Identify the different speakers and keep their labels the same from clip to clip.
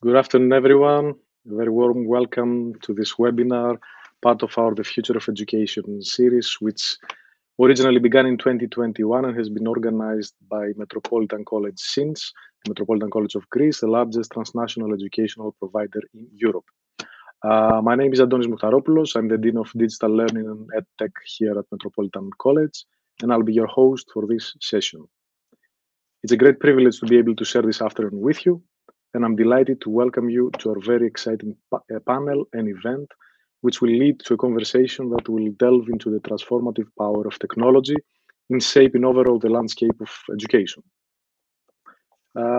Speaker 1: Good afternoon, everyone. A very warm welcome to this webinar, part of our The Future of Education series, which originally began in 2021 and has been organized by Metropolitan College since, the Metropolitan College of Greece, the largest transnational educational provider in Europe. My name is Αντώνης Μουχταρόπουλος. I'm the Dean of Digital Learning EdTech here at Metropolitan College, and I'll be your host for this session. It's a great privilege to be able to share this afternoon with you, and I'm delighted to welcome you to our very exciting panel and event, which will lead to a conversation that will delve into the transformative power of technology in shaping overall the landscape of education.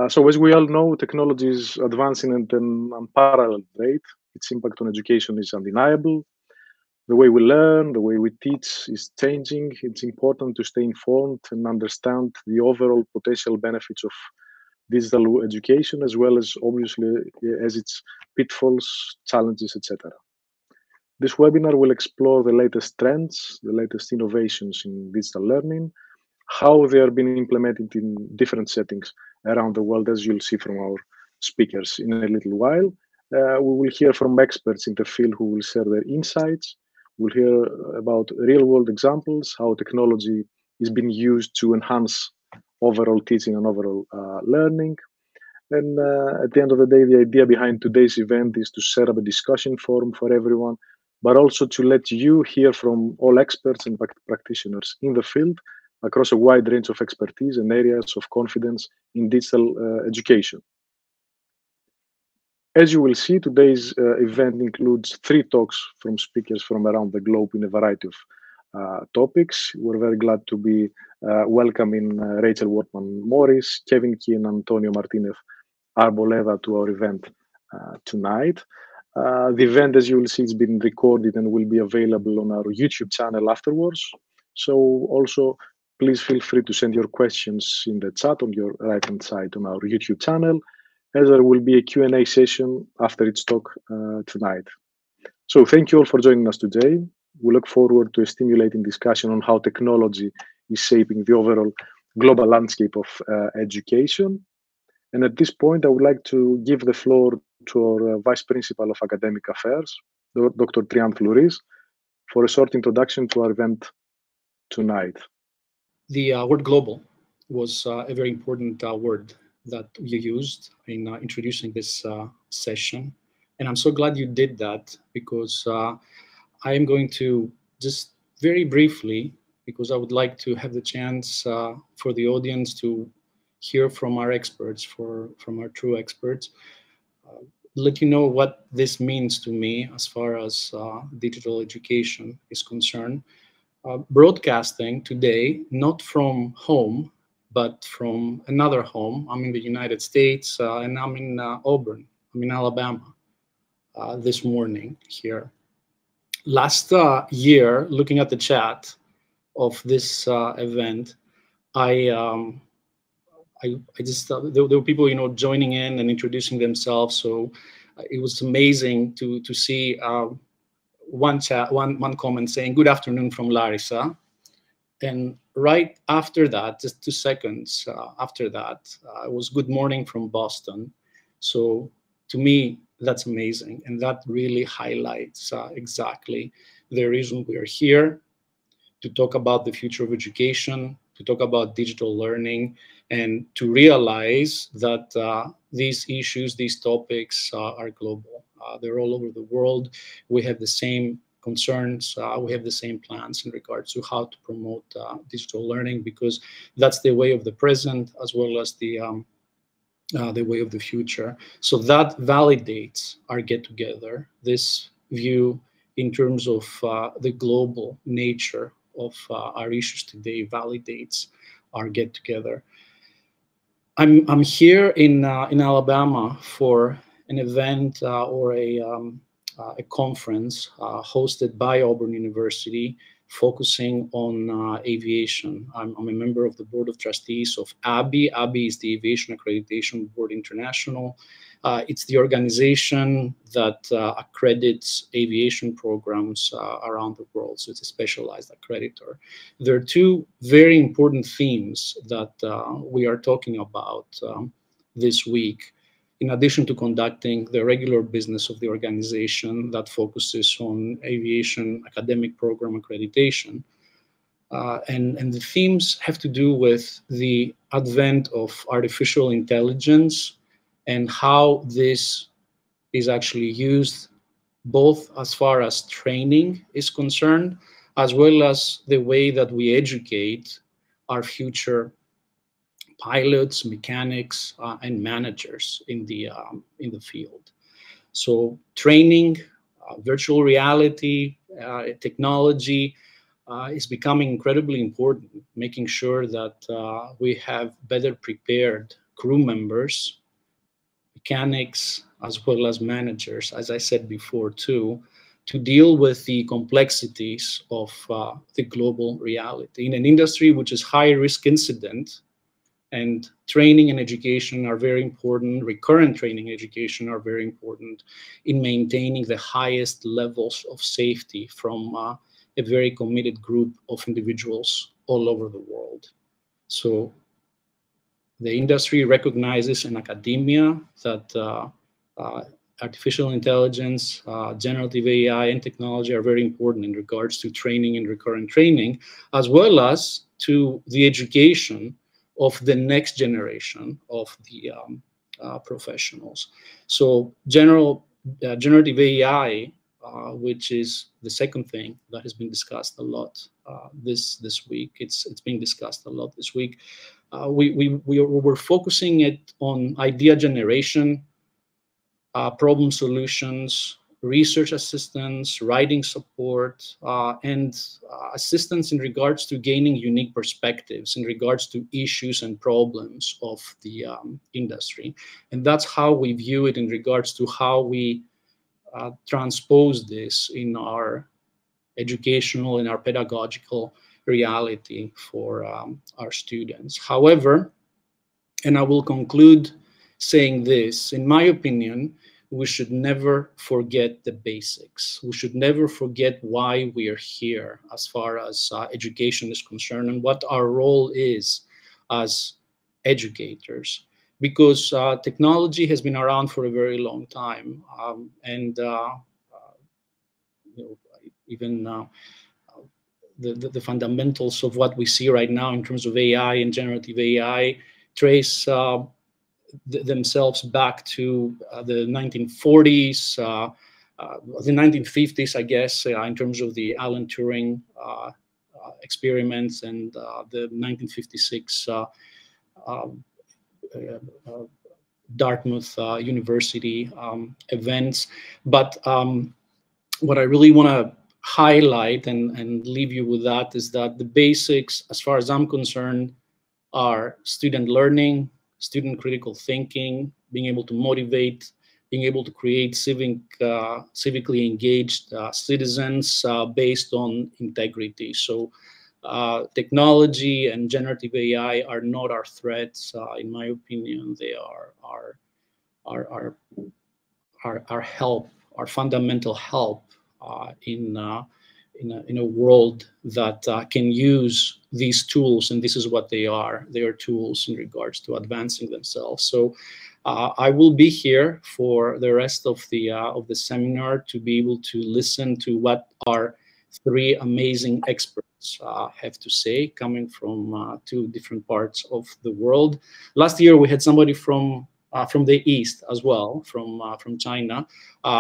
Speaker 1: So as we all know, technology is advancing at an unparalleled rate. Its impact on education is undeniable. The way we learn, the way we teach is changing. It's important to stay informed and understand the overall potential benefits of digital education, as well as obviously as its pitfalls, challenges, etc. This webinar will explore the latest trends, the latest innovations in digital learning, how they are being implemented in different settings around the world, as you'll see from our speakers in a little while. We will hear from experts in the field who will share their insights. We'll hear about real-world examples, how technology is being used to enhance overall teaching and overall learning. And at the end of the day, the idea behind today's event is to set up a discussion forum for everyone, but also to let you hear from all experts and practitioners in the field across a wide range of expertise and areas of confidence in digital education. As you will see, today's event includes 3 talks from speakers from around the globe in a variety of topics. We're very glad to be welcoming Rachel Wortman-Morris, Kevin Key, and Antonio Martinez-Arboleda to our event tonight. The event, as you will see, has been recorded and will be available on our YouTube channel afterwards. So also, please feel free to send your questions in the chat on your right-hand side on our YouTube channel, as there will be a Q&A session after its talk tonight. So thank you all for joining us today. We look forward to a stimulating discussion on how technology is shaping the overall global landscape of education. And at this point, I would like to give the floor to our Vice Principal of Academic Affairs, Dr. Triάντ Fλουρής, for a short introduction to our event tonight.
Speaker 2: The word global was a very important word that you used in introducing this session. And I'm so glad you did that, because I am going to just very briefly, because I would like to have the chance for the audience to hear from our experts, from our true experts, let you know what this means to me as far as digital education is concerned. Broadcasting today, not from home, but from another home. I'm in the United States, and I'm in Auburn. I'm in Alabama this morning here. Last year, looking at the chat of this event, I just there were people, joining in and introducing themselves. So it was amazing to see one comment saying "Good afternoon" from Larissa. And right after that, just 2 seconds after that, it was "Good morning" from Boston. So to me, that's amazing. And that really highlights exactly the reason we are here, to talk about the future of education, to talk about digital learning, and to realize that these issues, these topics are global. They're all over the world. We have the same concerns, we have the same plans in regards to how to promote digital learning, because that's the way of the present as well as the way of the future. So that validates our get-together. This view in terms of the global nature of our issues today validates our get-together. I'm here in Alabama for an event or a conference hosted by Auburn University, focusing on aviation. I'm a member of the board of trustees of ABI. ABI is the Aviation Accreditation Board International. It's the organization that accredits aviation programs around the world. So it's a specialized accreditor. There are 2 very important themes that we are talking about this week. in addition to conducting the regular business of the organization that focuses on aviation academic program accreditation. And the themes have to do with the advent of artificial intelligence and how this is actually used both as far as training is concerned, as well as the way that we educate our future pilots, mechanics, and managers in the field. So training, virtual reality, technology is becoming incredibly important, making sure that we have better prepared crew members, mechanics, as well as managers, as I said before too, to deal with the complexities of the global reality. In an industry which is high risk incident, and training and education are very important, recurrent training and education are very important in maintaining the highest levels of safety from a very committed group of individuals all over the world. So the industry recognizes in academia that artificial intelligence, generative AI, and technology are very important in regards to training and recurrent training, as well as to the education of the next generation of the professionals. So generative AI, which is the second thing that has been discussed a lot this week. It's being discussed a lot this week. We're focusing it on idea generation, problem solutions, research assistance, writing support, and assistance in regards to gaining unique perspectives in regards to issues and problems of the industry. And that's how we view it in regards to how we transpose this in our educational and our pedagogical reality for our students. However, and I will conclude saying this, in my opinion, we should never forget the basics. We should never forget why we are here as far as education is concerned and what our role is as educators. Because technology has been around for a very long time, and you know, even the fundamentals of what we see right now in terms of AI and generative AI trace themselves back to the 1940s, the 1950s, I guess, in terms of the Alan Turing experiments and the 1956 Dartmouth University events. But what I really want to highlight and leave you with that is that the basics, as far as I'm concerned, are student learning, student critical thinking, being able to motivate, being able to create civically engaged citizens based on integrity. So technology and generative AI are not our threats. In my opinion, they are our help, our fundamental help in a world that can use these tools, and this is what they are. They are tools in regards to advancing themselves. So I will be here for the rest of the seminar to be able to listen to what our three amazing experts have to say, coming from two different parts of the world. Last year we had somebody from the East as well, from China.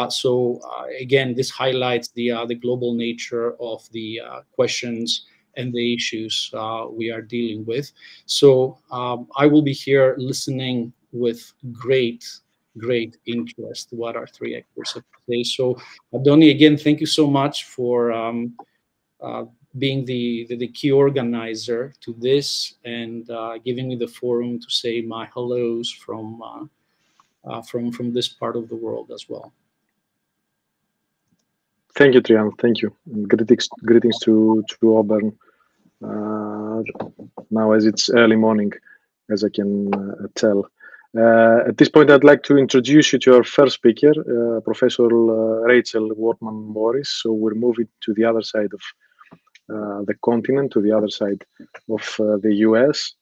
Speaker 2: So again, this highlights the global nature of the questions and the issues we are dealing with. So I will be here listening with great interest to what our three experts have to say. So Adoni, again, thank you so much for being the key organizer to this and giving me the forum to say my hellos from this part of the world as well.
Speaker 1: Thank you, Triand. Thank you. And greetings to Auburn. Now, as it's early morning, as I can tell. At this point, I'd like to introduce you to our first speaker, Professor Rachel Wortman-Morris. So we're moving to the other side of the continent, to the other side of the US.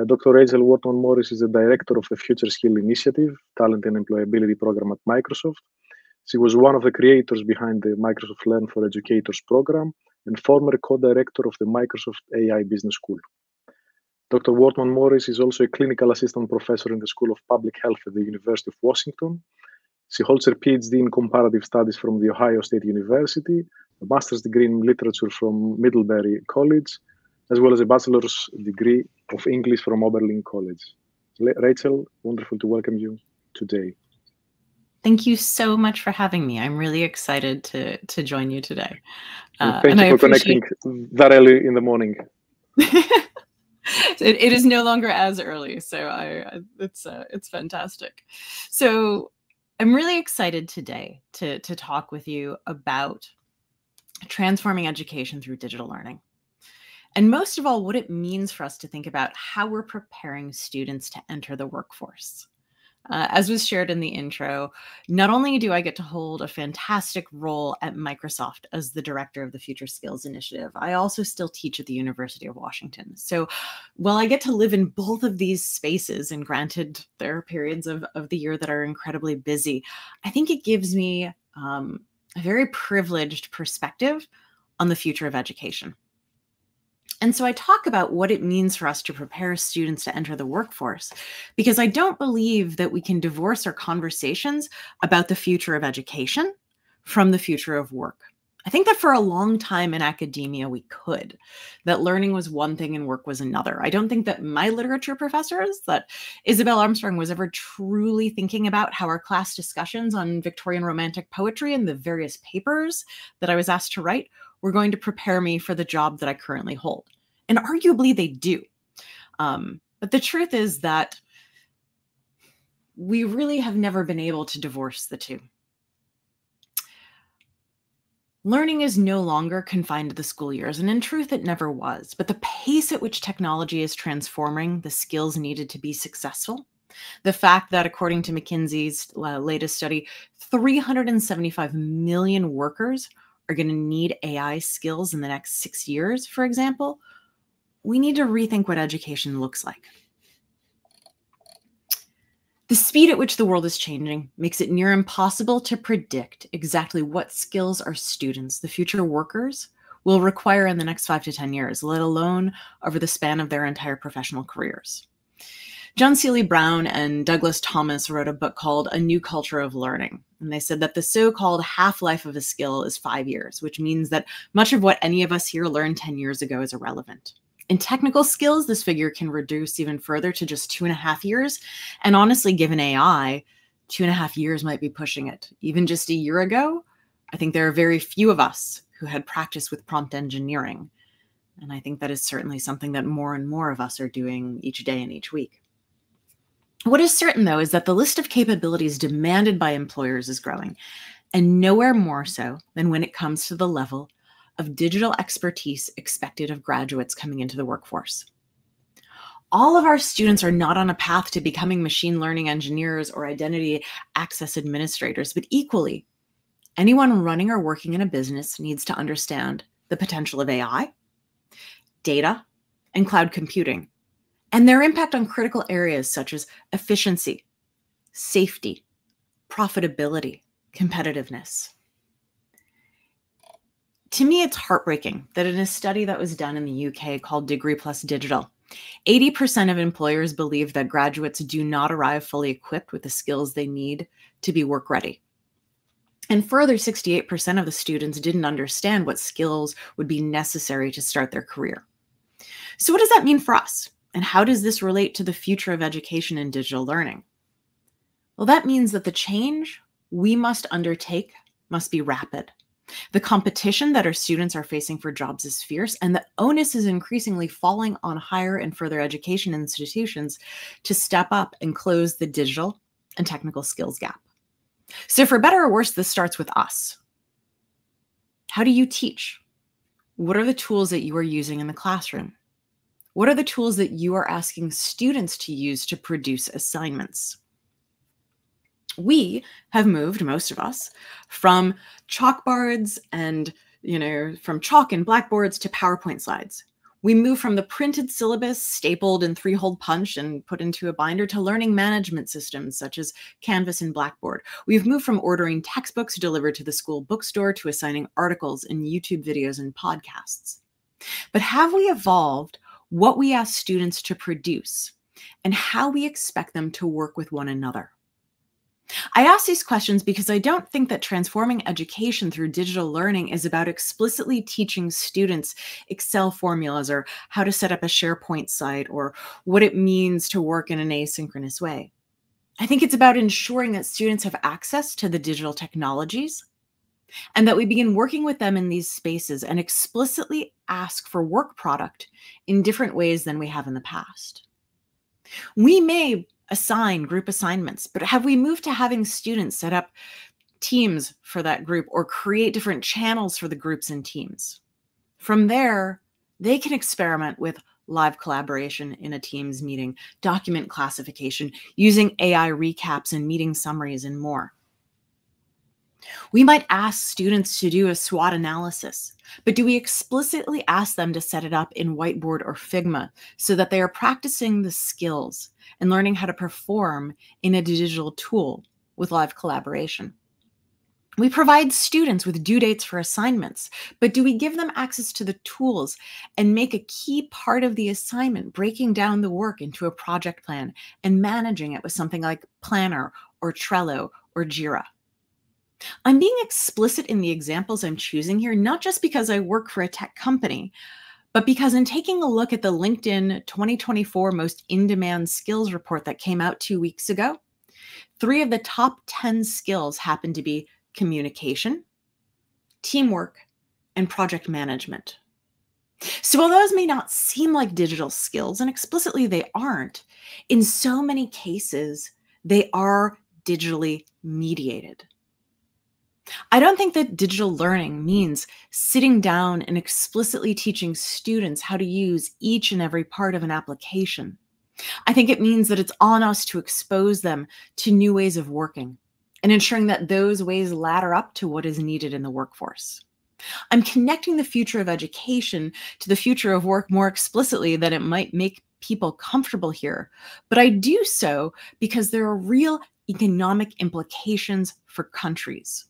Speaker 1: Dr. Rachel Wortman-Morris is the director of the Future Skill Initiative, Talent and Employability Program at Microsoft. She was one of the creators behind the Microsoft Learn for Educators program and former co-director of the Microsoft AI Business School. Dr. Wortman-Morris is also a clinical assistant professor in the School of Public Health at the University of Washington. She holds her PhD in comparative studies from The Ohio State University, a master's degree in literature from Middlebury College, as well as a bachelor's degree of English from Oberlin College. Rachel, wonderful to welcome you today.
Speaker 3: Thank you so much for having me. I'm really excited to join you today.
Speaker 1: Thank you for connecting that early in the morning.
Speaker 3: It is no longer as early, so it's fantastic. So I'm really excited today to talk with you about transforming education through digital learning. And most of all, what it means for us to think about how we're preparing students to enter the workforce. As was shared in the intro, not only do I get to hold a fantastic role at Microsoft as the director of the Future Skills Initiative, I also still teach at the University of Washington. So while I get to live in both of these spaces, and granted there are periods of the year that are incredibly busy, I think it gives me a very privileged perspective on the future of education. And so I talk about what it means for us to prepare students to enter the workforce, because I don't believe that we can divorce our conversations about the future of education from the future of work. I think that for a long time in academia, we could, that learning was one thing and work was another. I don't think that my literature professors, that Isabel Armstrong was ever truly thinking about how our class discussions on Victorian Romantic poetry and the various papers that I was asked to write were going to prepare me for the job that I currently hold. And arguably they do. But the truth is that we really have never been able to divorce the two. Learning is no longer confined to the school years, and in truth, it never was. But the pace at which technology is transforming the skills needed to be successful, the fact that according to McKinsey's latest study, 375 million workers are going to need AI skills in the next 6 years, for example, we need to rethink what education looks like. The speed at which the world is changing makes it near impossible to predict exactly what skills our students, the future workers, will require in the next 5 to 10 years, let alone over the span of their entire professional careers. John Seely Brown and Douglas Thomas wrote a book called A New Culture of Learning. And they said that the so-called half-life of a skill is 5 years, which means that much of what any of us here learned 10 years ago is irrelevant. In technical skills, this figure can reduce even further to just 2.5 years. And honestly, given AI, 2.5 years might be pushing it. Even just a year ago, I think there are very few of us who had practice with prompt engineering. And I think that is certainly something that more and more of us are doing each day and each week. What is certain, though, is that the list of capabilities demanded by employers is growing, and nowhere more so than when it comes to the level of digital expertise expected of graduates coming into the workforce. All of our students are not on a path to becoming machine learning engineers or identity access administrators, but equally, anyone running or working in a business needs to understand the potential of AI, data, and cloud computing, and their impact on critical areas such as efficiency, safety, profitability, competitiveness. To me, it's heartbreaking that in a study that was done in the UK called Degree Plus Digital, 80% of employers believe that graduates do not arrive fully equipped with the skills they need to be work ready. And further, 68% of the students didn't understand what skills would be necessary to start their career. So what does that mean for us? And how does this relate to the future of education and digital learning? Well, that means that the change we must undertake must be rapid. The competition that our students are facing for jobs is fierce, and the onus is increasingly falling on higher and further education institutions to step up and close the digital and technical skills gap. So for better or worse, this starts with us. How do you teach? What are the tools that you are using in the classroom? What are the tools that you are asking students to use to produce assignments? We have moved, most of us, from chalkboards and, from chalk and blackboards to PowerPoint slides. We move from the printed syllabus stapled in 3-hole punch and put into a binder to learning management systems such as Canvas and Blackboard. We've moved from ordering textbooks delivered to the school bookstore to assigning articles in YouTube videos and podcasts. But have we evolved what we ask students to produce and how we expect them to work with one another? I ask these questions because I don't think that transforming education through digital learning is about explicitly teaching students Excel formulas or how to set up a SharePoint site or what it means to work in an asynchronous way. I think it's about ensuring that students have access to the digital technologies and that we begin working with them in these spaces and explicitly ask for work product in different ways than we have in the past. We may assign group assignments, but have we moved to having students set up teams for that group or create different channels for the groups and teams? From there, they can experiment with live collaboration in a Teams meeting, document classification, using AI recaps and meeting summaries, and more. We might ask students to do a SWOT analysis, but do we explicitly ask them to set it up in Whiteboard or Figma so that they are practicing the skills and learning how to perform in a digital tool with live collaboration? We provide students with due dates for assignments, but do we give them access to the tools and make a key part of the assignment, breaking down the work into a project plan and managing it with something like Planner or Trello or Jira? I'm being explicit in the examples I'm choosing here, not just because I work for a tech company, but because in taking a look at the LinkedIn 2024 Most In-Demand Skills report that came out 2 weeks ago, 3 of the top 10 skills happen to be communication, teamwork, and project management. So while those may not seem like digital skills, and explicitly they aren't, in so many cases, they are digitally mediated. I don't think that digital learning means sitting down and explicitly teaching students how to use each and every part of an application. I think it means that it's on us to expose them to new ways of working and ensuring that those ways ladder up to what is needed in the workforce. I'm connecting the future of education to the future of work more explicitly than it might make people comfortable here, but I do so because there are real economic implications for countries.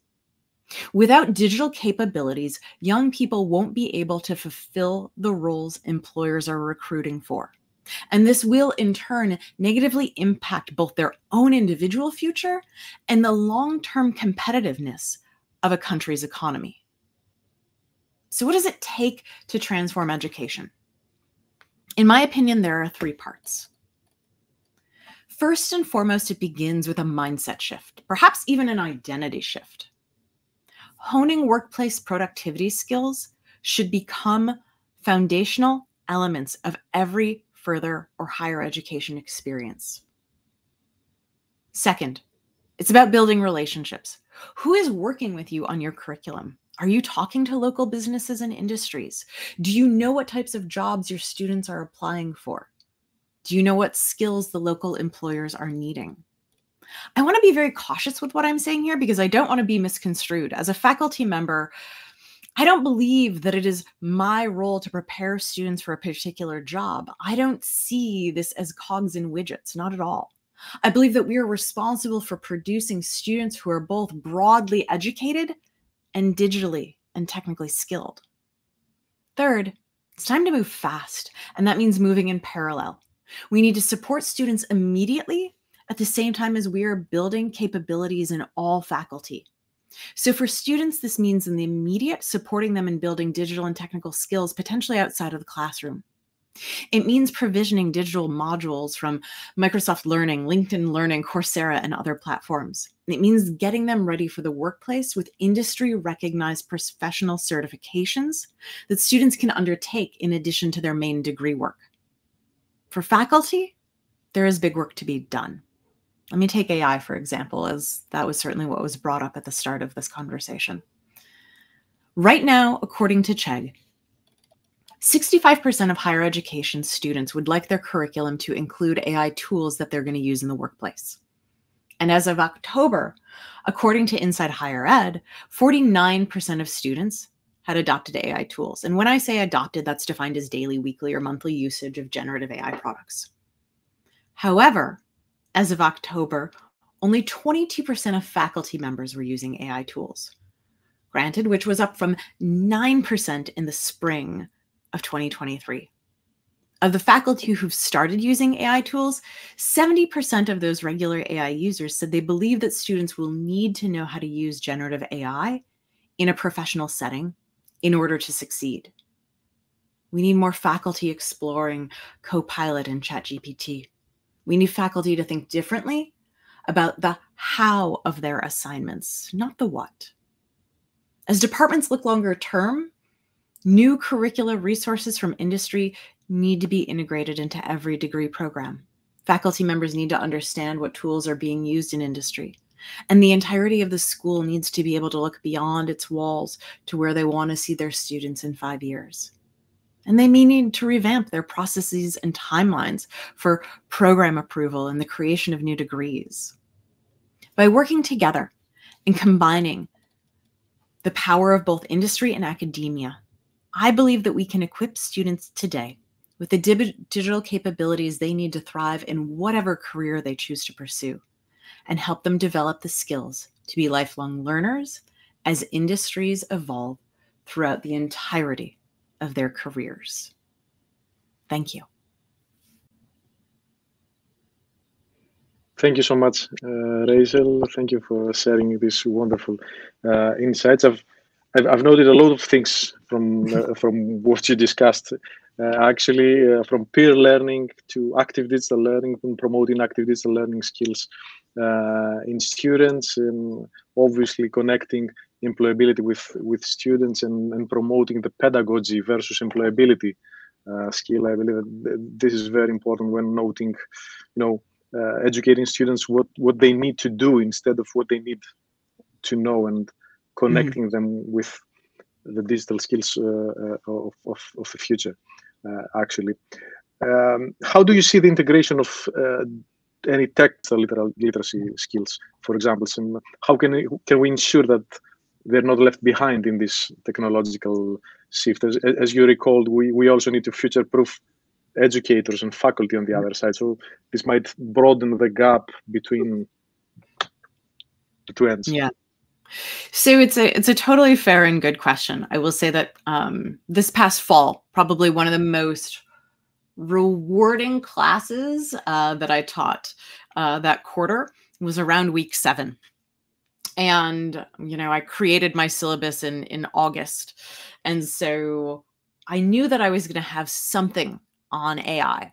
Speaker 3: Without digital capabilities, young people won't be able to fulfill the roles employers are recruiting for. And this will, in turn, negatively impact both their own individual future and the long-term competitiveness of a country's economy. So what does it take to transform education? In my opinion, there are 3 parts. First and foremost, it begins with a mindset shift, perhaps even an identity shift. Honing workplace productivity skills should become foundational elements of every further or higher education experience. Second, it's about building relationships. Who is working with you on your curriculum? Are you talking to local businesses and industries? Do you know what types of jobs your students are applying for? Do you know what skills the local employers are needing? I want to be very cautious with what I'm saying here because I don't want to be misconstrued. As a faculty member, I don't believe that it is my role to prepare students for a particular job. I don't see this as cogs and widgets, not at all. I believe that we are responsible for producing students who are both broadly educated and digitally and technically skilled. Third, it's time to move fast, and that means moving in parallel. We need to support students immediately at the same time as we are building capabilities in all faculty. So for students, this means in the immediate supporting them in building digital and technical skills, potentially outside of the classroom. It means provisioning digital modules from Microsoft Learning, LinkedIn Learning, Coursera, and other platforms. It means getting them ready for the workplace with industry-recognized professional certifications that students can undertake in addition to their main degree work. For faculty, there is big work to be done. Let me take AI, for example, as that was certainly what was brought up at the start of this conversation. Right now, according to Chegg, 65% of higher education students would like their curriculum to include AI tools that they're going to use in the workplace. And as of October, according to Inside Higher Ed, 49% of students had adopted AI tools. And when I say adopted, that's defined as daily, weekly, or monthly usage of generative AI products. However, as of October, only 22% of faculty members were using AI tools. Granted, which was up from 9% in the spring of 2023. Of the faculty who've started using AI tools, 70% of those regular AI users said they believe that students will need to know how to use generative AI in a professional setting in order to succeed. We need more faculty exploring Copilot and ChatGPT. We need faculty to think differently about the how of their assignments, not the what. As departments look longer term, new curricular resources from industry need to be integrated into every degree program. Faculty members need to understand what tools are being used in industry. And the entirety of the school needs to be able to look beyond its walls to where they want to see their students in 5 years. And they may need to revamp their processes and timelines for program approval and the creation of new degrees. By working together and combining the power of both industry and academia, I believe that we can equip students today with the digital capabilities they need to thrive in whatever career they choose to pursue, and help them develop the skills to be lifelong learners as industries evolve throughout the entirety of their careers. Thank you.
Speaker 1: Thank you so much, Rachel. Thank you for sharing these wonderful insights. I've noted a lot of things from what you discussed. From peer learning to active digital learning, and promoting active digital learning skills in students, and obviously connecting employability with students, and promoting the pedagogy versus employability skill. I believe that this is very important when noting, educating students what they need to do instead of what they need to know, and connecting them with the digital skills of the future. How do you see the integration of any technical literacy skills, for example, and how can we ensure that they're not left behind in this technological shift? As you recalled, we also need to future-proof educators and faculty on the other side. So this might broaden the gap between the two ends.
Speaker 3: Yeah. So it's a totally fair and good question. I will say that this past fall, probably one of the most rewarding classes that I taught that quarter was around week 7. And, I created my syllabus in August. And so I knew that I was going to have something on AI,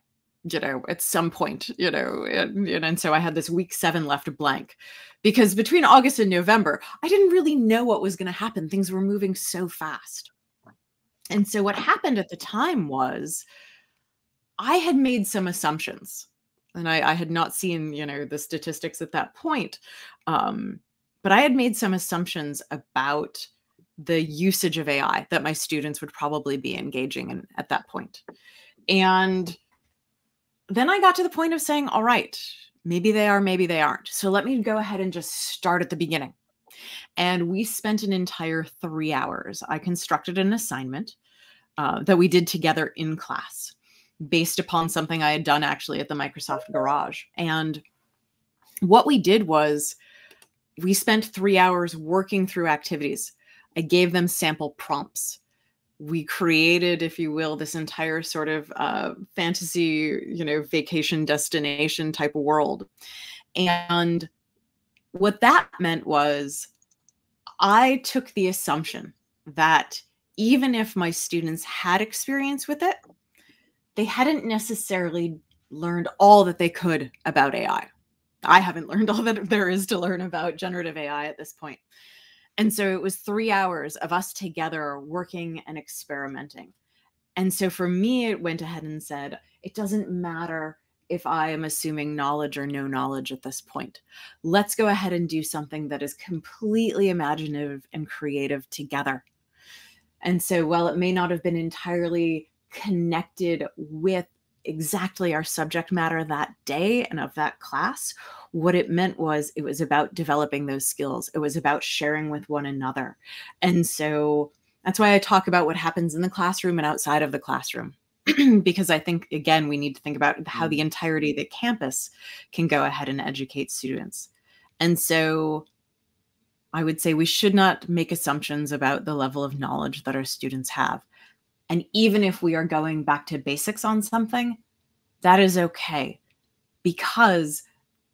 Speaker 3: at some point, and so I had this week 7 left blank, because between August and November, I didn't really know what was going to happen. Things were moving so fast. And so what happened at the time was I had made some assumptions, and I had not seen, the statistics at that point. But I had made some assumptions about the usage of AI that my students would probably be engaging in at that point. And then I got to the point of saying, all right, maybe they are, maybe they aren't. So let me go ahead and just start at the beginning. And we spent an entire 3 hours. I constructed an assignment that we did together in class based upon something I had done actually at the Microsoft Garage. And what we did was we spent 3 hours working through activities. I gave them sample prompts. We created, if you will, this entire sort of fantasy, vacation destination type of world. And what that meant was I took the assumption that even if my students had experience with it, they hadn't necessarily learned all that they could about AI. I haven't learned all that there is to learn about generative AI at this point. And so it was 3 hours of us together working and experimenting. And so for me, it went ahead and said, it doesn't matter if I am assuming knowledge or no knowledge at this point. Let's go ahead and do something that is completely imaginative and creative together. And so while it may not have been entirely connected with exactly our subject matter that day and of that class, what it meant was it was about developing those skills. It was about sharing with one another. And so That's why I talk about what happens in the classroom and outside of the classroom. Because I think, again, we need to think about how the entirety of the campus can go ahead and educate students. And so I would say we should not make assumptions about the level of knowledge that our students have. And even if we are going back to basics on something, that is okay, because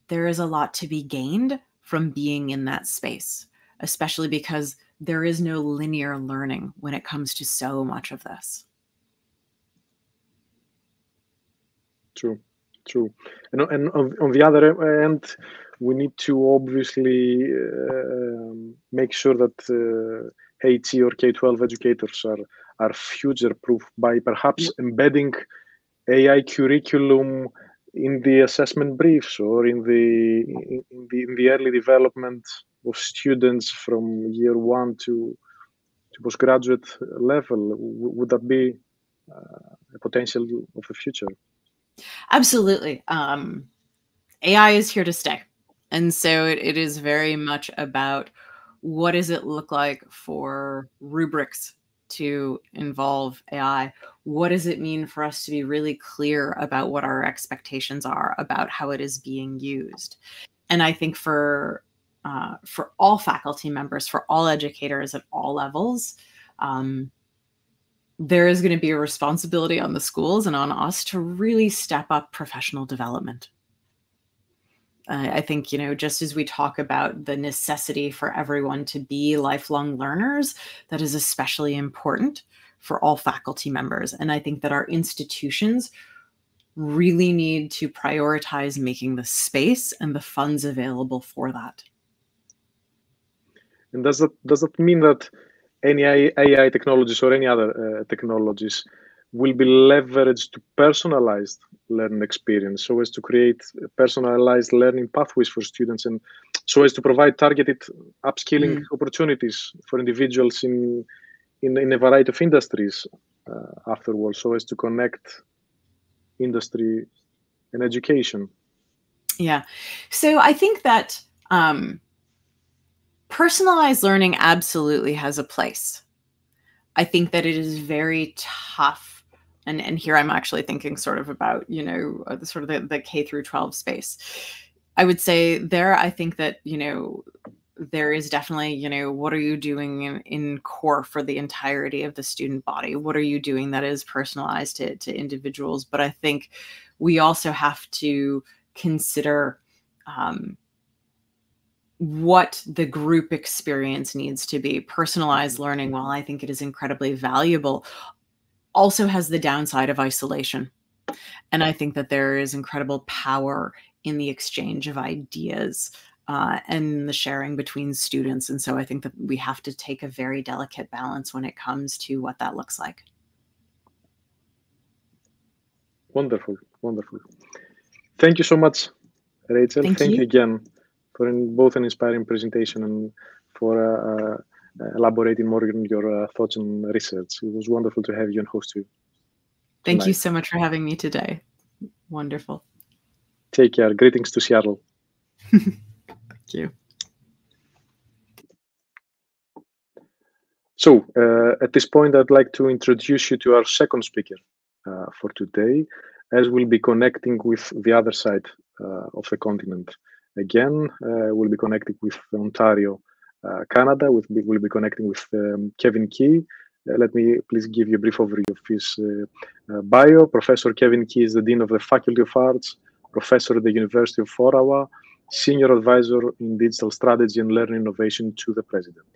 Speaker 3: there is a lot to be gained from being in that space, especially because there is no linear learning when it comes to so much of this.
Speaker 1: True, true. And on the other end, we need to obviously make sure that HE or K-12 educators are future-proof by perhaps embedding AI curriculum in the assessment briefs or in the early development of students from year 1 to postgraduate level. Would that be a potential of the future?
Speaker 3: Absolutely. AI is here to stay. And so it is very much about what does it look like for rubrics to involve AI? What does it mean for us to be really clear about what our expectations are about how it is being used? And I think for all faculty members, for all educators at all levels, there is going to be a responsibility on the schools and on us to really step up professional development. I think, just as we talk about the necessity for everyone to be lifelong learners, that is especially important for all faculty members. And I think that our institutions really need to prioritize making the space and the funds available for that.
Speaker 1: And does that mean that any AI technologies or any other technologies will be leveraged to personalized learning experience, so as to create personalized learning pathways for students, and so as to provide targeted upskilling opportunities for individuals in a variety of industries afterwards, so as to connect industry and education?
Speaker 3: Yeah. So I think that personalized learning absolutely has a place. I think that it is very tough. And here I'm actually thinking sort of about, the K through 12 space. I would say there, I think that, there is definitely, what are you doing in core for the entirety of the student body? What are you doing that is personalized to individuals? But I think we also have to consider what the group experience needs to be. Personalized learning, while I think it is incredibly valuable, also has the downside of isolation. And I think that there is incredible power in the exchange of ideas and the sharing between students. And so I think that we have to take a very delicate balance when it comes to what that looks like.
Speaker 1: Wonderful, wonderful. Thank you so much, Rachel. Thank you again for both an inspiring presentation and for elaborating more on your thoughts and research. It was wonderful to have you and host you.
Speaker 3: Thank you so much for having me today. Wonderful.
Speaker 1: Take care. Greetings to Seattle.
Speaker 3: Thank you.
Speaker 1: So at this point, I'd like to introduce you to our second speaker for today, as we'll be connecting with the other side of the continent. Again, we'll be connecting with Ontario, Canada. We'll be connecting with Kevin Key. Let me please give you a brief overview of his bio. Professor Kevin Key is the Dean of the Faculty of Arts, Professor at the University of Ottawa, Senior Advisor in Digital Strategy and Learning Innovation to the President.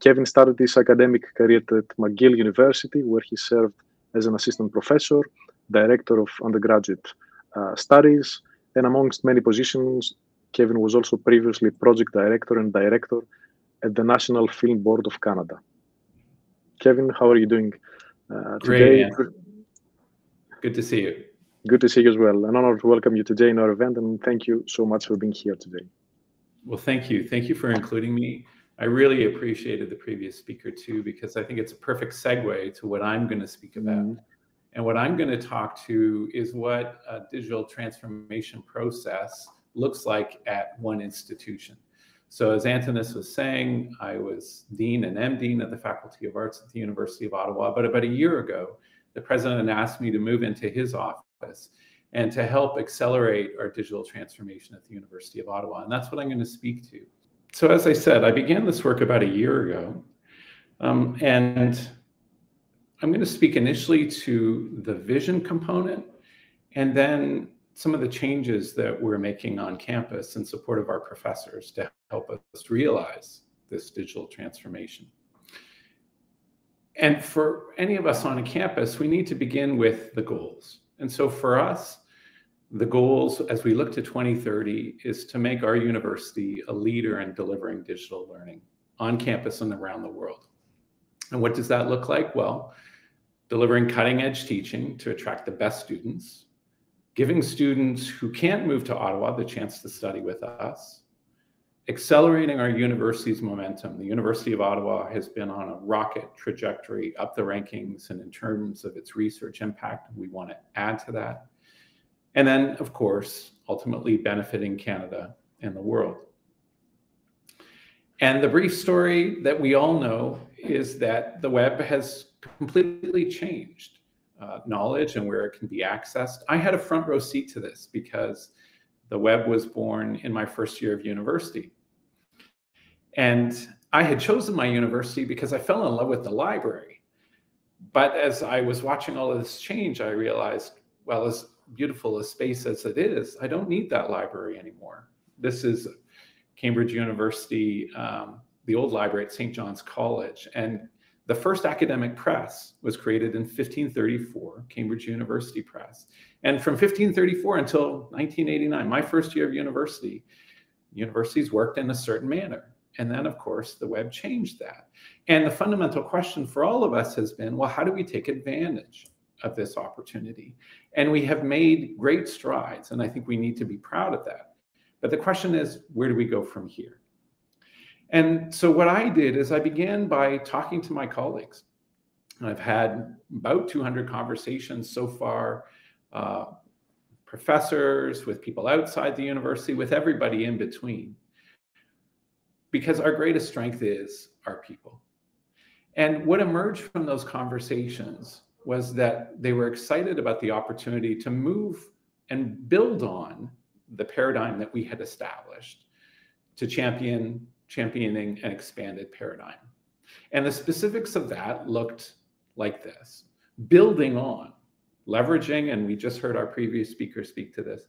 Speaker 1: Kevin started his academic career at McGill University, where he served as an assistant professor, director of undergraduate studies, and amongst many positions, Kevin was also previously project director and director at the National Film Board of Canada. Kevin, how are you doing today?
Speaker 4: Great, good to see you.
Speaker 1: Good to see you as well. An honor to welcome you today in our event, and thank you so much for being here today.
Speaker 4: Well, thank you. Thank you for including me. I really appreciated the previous speaker too, because I think it's a perfect segue to what I'm going to speak about. And what I'm going to talk to is what a digital transformation process looks like at one institution. So as Antonis was saying, I was Dean and MDean of the Faculty of Arts at the University of Ottawa, but about a year ago, the president asked me to move into his office and to help accelerate our digital transformation at the University of Ottawa. And that's what I'm going to speak to. So as I said, I began this work about a year ago. And I'm going to speak initially to the vision component and then some of the changes that we're making on campus in support of our professors to help us realize this digital transformation. And for any of us on a campus, we need to begin with the goals. And so for us, the goals as we look to 2030 is to make our university a leader in delivering digital learning on campus and around the world. And what does that look like? Well, delivering cutting-edge teaching to attract the best students, giving students who can't move to Ottawa the chance to study with us, accelerating our university's momentum. The University of Ottawa has been on a rocket trajectory up the rankings and in terms of its research impact, we want to add to that. And then, of course, ultimately benefiting Canada and the world. And the brief story that we all know is that the web has completely changed knowledge and where it can be accessed. I had a front row seat to this because the web was born in my first year of university. And I had chosen my university because I fell in love with the library. But as I was watching all of this change, I realized, well, as beautiful a space as it is, I don't need that library anymore. This is Cambridge University, the old library at St. John's College. And the first academic press was created in 1534, Cambridge University Press. And from 1534 until 1989, my first year of university, universities worked in a certain manner. And then, of course, the web changed that. And the fundamental question for all of us has been, well, how do we take advantage of this opportunity? And we have made great strides, and I think we need to be proud of that. But the question is, where do we go from here? And so what I did is I began by talking to my colleagues. I've had about 200 conversations so far, professors, with people outside the university, with everybody in between. Because our greatest strength is our people. And what emerged from those conversations was that they were excited about the opportunity to move and build on the paradigm that we had established to championing an expanded paradigm. And the specifics of that looked like this: building on, leveraging, and we just heard our previous speaker speak to this,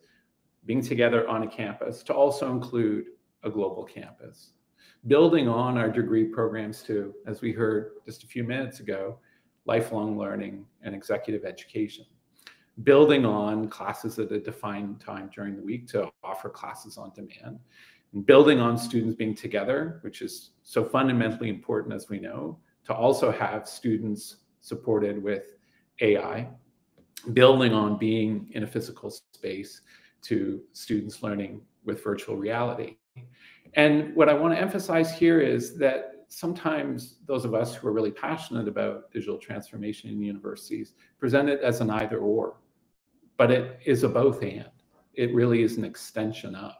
Speaker 4: being together on a campus to also include a global campus. Building on our degree programs to, as we heard just a few minutes ago, lifelong learning and executive education. Building on classes at a defined time during the week to offer classes on demand. And building on students being together, which is so fundamentally important, as we know, to also have students supported with AI. Building on being in a physical space to students learning with virtual reality. And what I want to emphasize here is that sometimes those of us who are really passionate about digital transformation in universities present it as an either or, but it is a both and. It really is an extension of.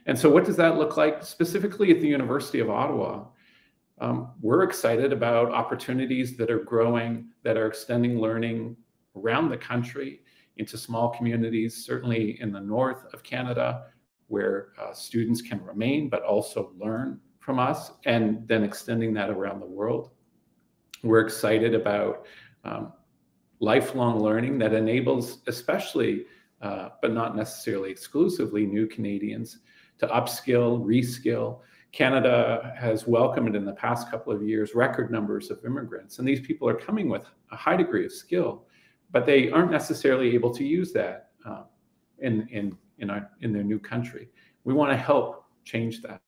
Speaker 4: And so what does that look like specifically at the University of Ottawa? We're excited about opportunities that are growing, that are extending learning around the country into small communities, certainly in the north of Canada, where students can remain but also learn from us, and then extending that around the world. We're excited about lifelong learning that enables, especially, but not necessarily exclusively, new Canadians to upskill, reskill. Canada has welcomed in the past couple of years record numbers of immigrants, and these people are coming with a high degree of skill, but they aren't necessarily able to use that in their new country. We want to help change that.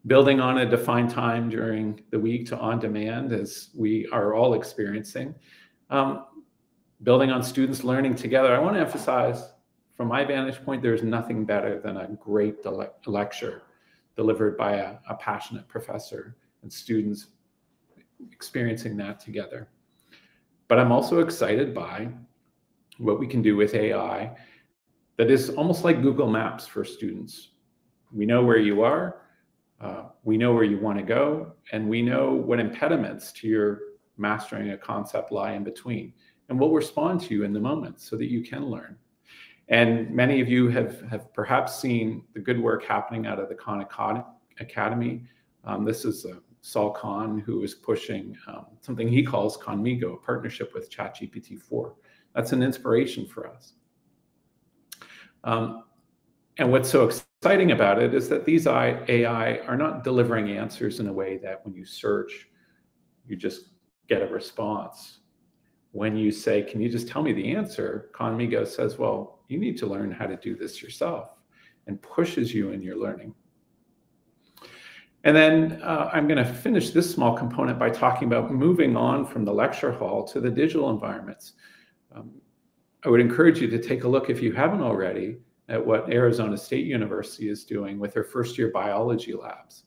Speaker 4: Building on a defined time during the week to on demand, as we are all experiencing. Building on students learning together. I want to emphasize, from my vantage point, there's nothing better than a great lecture delivered by a passionate professor and students experiencing that together. But I'm also excited by what we can do with AI that is almost like Google Maps for students. We know where you are, we know where you want to go, and we know what impediments to your mastering a concept lie in between. And we'll respond to you in the moment so that you can learn. And many of you have perhaps seen the good work happening out of the Khan Academy. This is Saul Khan, who is pushing something he calls Khanmigo, a partnership with ChatGPT-4. That's an inspiration for us. And what's so exciting about it is that these AI are not delivering answers in a way that when you search, you just get a response. When you say, can you just tell me the answer? Khanmigo says, well, you need to learn how to do this yourself, and pushes you in your learning. And then I'm going to finish this small component by talking about moving on from the lecture hall to the digital environments. I would encourage you to take a look, if you haven't already, at what Arizona State University is doing with their first-year biology labs.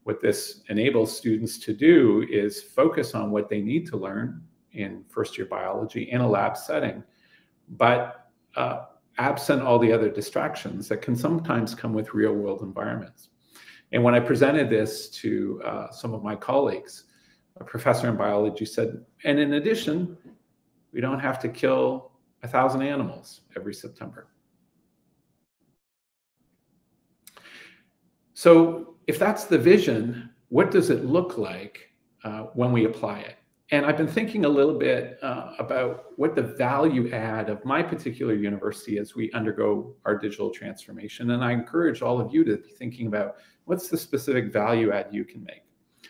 Speaker 4: What this enables students to do is focus on what they need to learn in first-year biology in a lab setting, but absent all the other distractions that can sometimes come with real-world environments. And when I presented this to some of my colleagues, a professor in biology said, and in addition, we don't have to kill 1,000 animals every September. So if that's the vision, what does it look like when we apply it? And I've been thinking a little bit about what the value add of my particular university as we undergo our digital transformation. And I encourage all of you to be thinking about what's the specific value add you can make.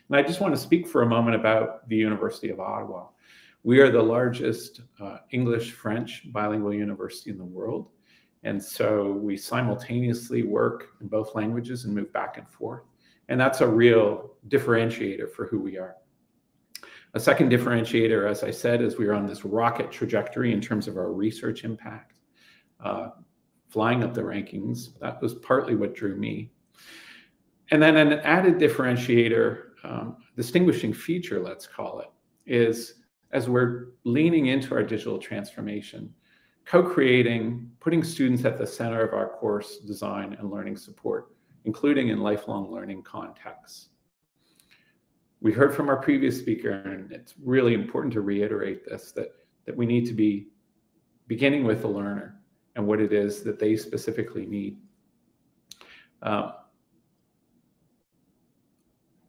Speaker 4: And I just want to speak for a moment about the University of Ottawa. We are the largest English-French bilingual university in the world. And so we simultaneously work in both languages and move back and forth. And that's a real differentiator for who we are. A second differentiator, as I said, is we are on this rocket trajectory in terms of our research impact, flying up the rankings. That was partly what drew me. And then an added differentiator, distinguishing feature, let's call it, is as we're leaning into our digital transformation, co-creating, putting students at the center of our course design and learning support, including in lifelong learning contexts. We heard from our previous speaker, and it's really important to reiterate this, that we need to be beginning with the learner and what it is that they specifically need.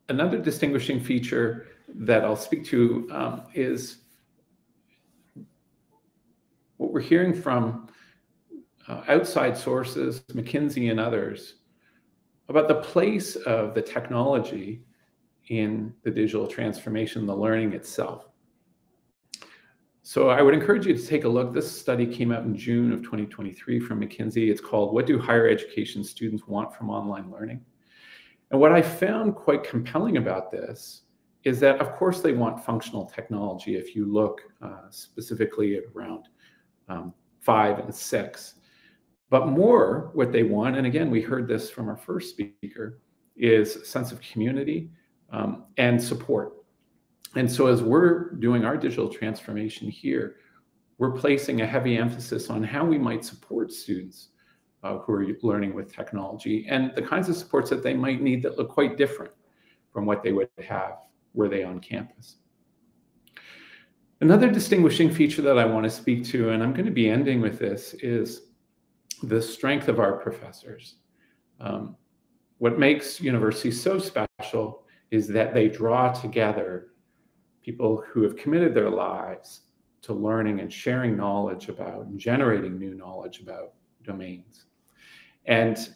Speaker 4: Another distinguishing feature that I'll speak to is what we're hearing from outside sources, McKinsey and others, about the place of the technology in the digital transformation, the learning itself. So I would encourage you to take a look. This study came out in June of 2023 from McKinsey. It's called, What Do Higher Education Students Want from Online Learning? And what I found quite compelling about this is that, of course, they want functional technology if you look specifically at around 5 and 6. But more what they want, and again, we heard this from our first speaker, is a sense of community and support. And so as we're doing our digital transformation here, we're placing a heavy emphasis on how we might support students who are learning with technology and the kinds of supports that they might need that look quite different from what they would have were they on campus. Another distinguishing feature that I want to speak to, and I'm going to be ending with this, is the strength of our professors. What makes universities so special is that they draw together people who have committed their lives to learning and sharing knowledge about and generating new knowledge about domains. And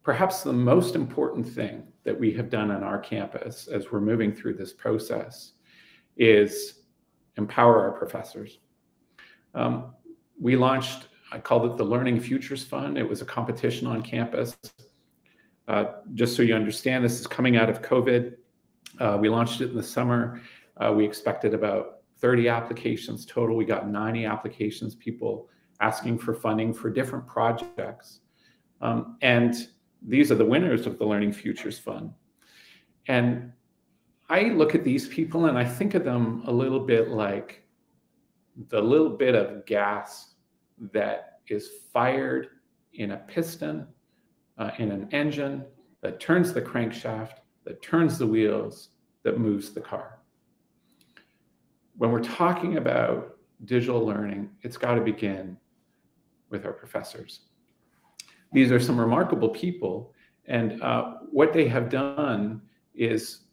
Speaker 4: perhaps the most important thing that we have done on our campus as we're moving through this process is empower our professors. We launched, I called it the Learning Futures Fund. It was a competition on campus. Just so you understand, this is coming out of COVID. We launched it in the summer. We expected about 30 applications total. We got 90 applications, people asking for funding for different projects. And these are the winners of the Learning Futures Fund. And I look at these people and I think of them a little bit like the little bit of gas that is fired in a piston in an engine that turns the crankshaft, that turns the wheels, that moves the car. When we're talking about digital learning, it's got to begin with our professors. These are some remarkable people, and what they have done is,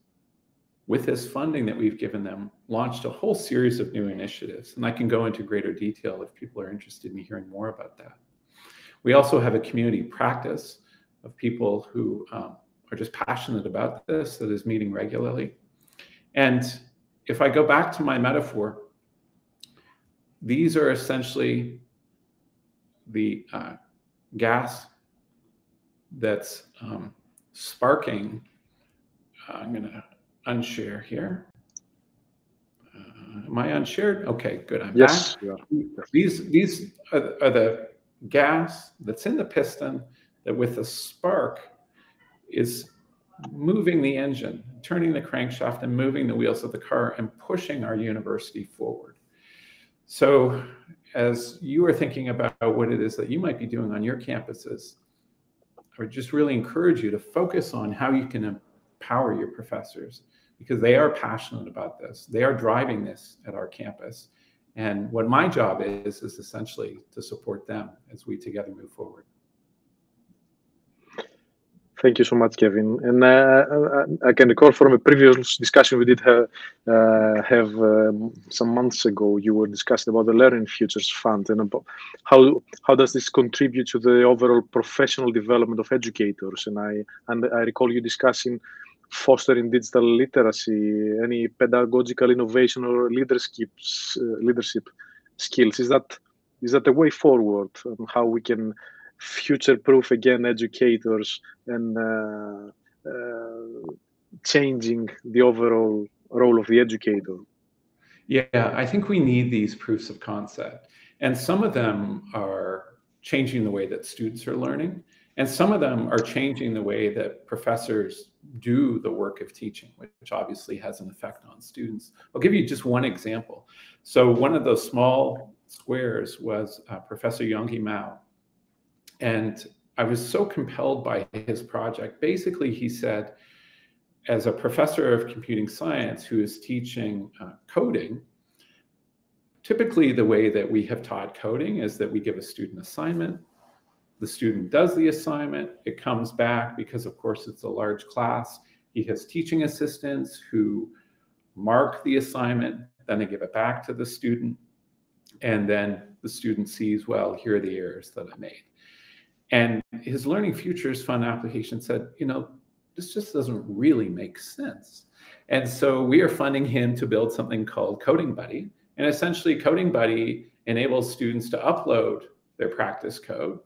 Speaker 4: with this funding that we've given them, launched a whole series of new initiatives, and I can go into greater detail if people are interested in hearing more about that. We also have a community practice of people who are just passionate about this that is meeting regularly. And if I go back to my metaphor, these are essentially the gas that's sparking. I'm going to unshare here. Am I unshared? Okay, good. I'm
Speaker 1: yes,
Speaker 4: back.
Speaker 1: Yeah.
Speaker 4: These are the gas that's in the piston that, with a spark, is moving the engine, turning the crankshaft and moving the wheels of the car and pushing our university forward. So as you are thinking about what it is that you might be doing on your campuses, I would just really encourage you to focus on how you can empower your professors, because they are passionate about this. They are driving this at our campus. And what my job is essentially to support them as we together move forward.
Speaker 1: Thank you so much, Kevin. And I can recall from a previous discussion we did have some months ago, you were discussing about the Learning Futures Fund and about how does this contribute to the overall professional development of educators. And I recall you discussing fostering digital literacy, any pedagogical innovation or leadership skills. Is that the way forward on how we can future-proof again educators and changing the overall role of the educator?
Speaker 4: Yeah, I think we need these proofs of concept. And some of them are changing the way that students are learning. And some of them are changing the way that professors do the work of teaching, which obviously has an effect on students. I'll give you just one example. So one of those small squares was Professor Yonggi Mao. And I was so compelled by his project. Basically, he said, as a professor of computing science who is teaching coding, typically the way that we have taught coding is that we give a student assignment. The student does the assignment. It comes back because, of course, it's a large class. He has teaching assistants who mark the assignment. Then they give it back to the student. And then the student sees, well, here are the errors that I made. And his Learning Futures Fund application said, you know, this just doesn't really make sense. And so we are funding him to build something called Coding Buddy. And essentially, Coding Buddy enables students to upload their practice code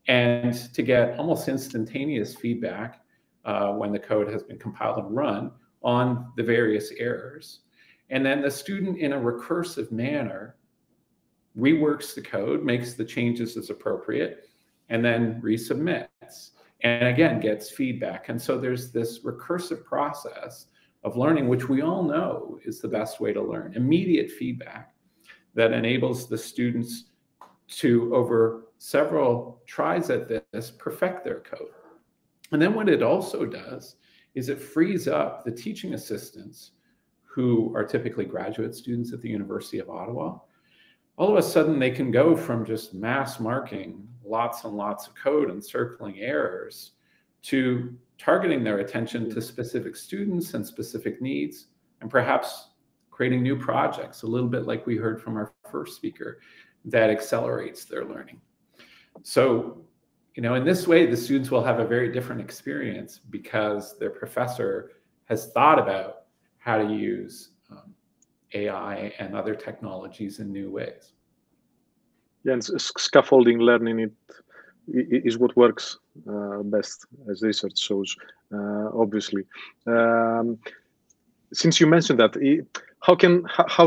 Speaker 4: and to get almost instantaneous feedback when the code has been compiled and run on the various errors. And then the student, in a recursive manner, reworks the code, makes the changes as appropriate, and then resubmits, and again, gets feedback. And so there's this recursive process of learning, which we all know is the best way to learn. Immediate feedback that enables the students to, over several tries at this, perfect their code. And then what it also does is it frees up the teaching assistants, who are typically graduate students at the University of Ottawa. All of a sudden, they can go from just mass marking lots and lots of code and circling errors to targeting their attention to specific students and specific needs, and perhaps creating new projects, a little bit like we heard from our first speaker, that accelerates their learning. So, you know, in this way, the students will have a very different experience because their professor has thought about how to use AI and other technologies in new ways.
Speaker 1: Yeah, and scaffolding learning is what works best, as research shows, obviously. Since you mentioned that, how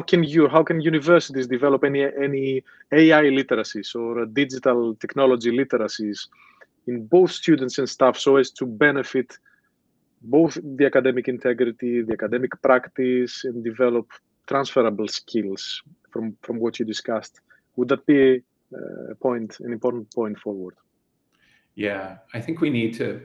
Speaker 1: can universities develop any AI literacies or digital technology literacies in both students and staff so as to benefit both the academic integrity, the academic practice, and develop transferable skills from what you discussed? Would that be an important point forward?
Speaker 4: Yeah, I think we need to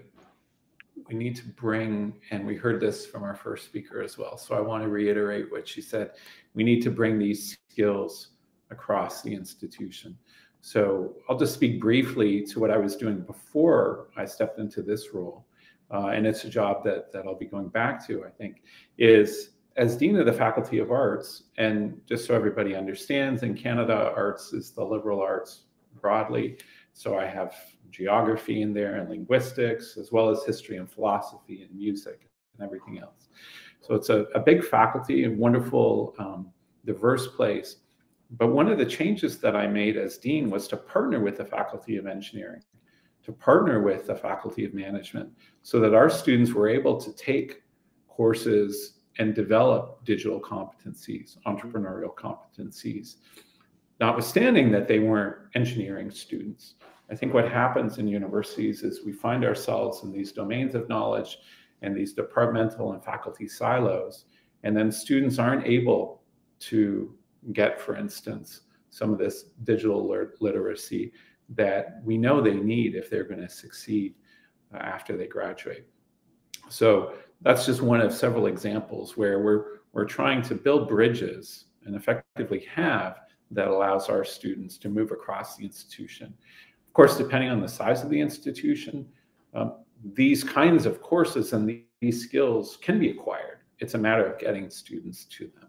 Speaker 4: bring, and we heard this from our first speaker as well, so I want to reiterate what she said. We need to bring these skills across the institution. So I'll just speak briefly to what I was doing before I stepped into this role. And it's a job that I'll be going back to, I think, is as Dean of the Faculty of Arts. And just so everybody understands, in Canada, arts is the liberal arts broadly. So I have geography in there and linguistics, as well as history and philosophy and music and everything else. So it's a big faculty and wonderful, diverse place. But one of the changes that I made as Dean was to partner with the Faculty of Engineering, to partner with the Faculty of Management, so that our students were able to take courses and develop digital competencies, entrepreneurial competencies, notwithstanding that they weren't engineering students. I think what happens in universities is we find ourselves in these domains of knowledge and these departmental and faculty silos, and then students aren't able to get, for instance, some of this digital literacy that we know they need if they're going to succeed after they graduate. So that's just one of several examples where we're trying to build bridges and effectively have that allows our students to move across the institution. Of course, depending on the size of the institution, these kinds of courses and these skills can be acquired. It's a matter of getting students to them.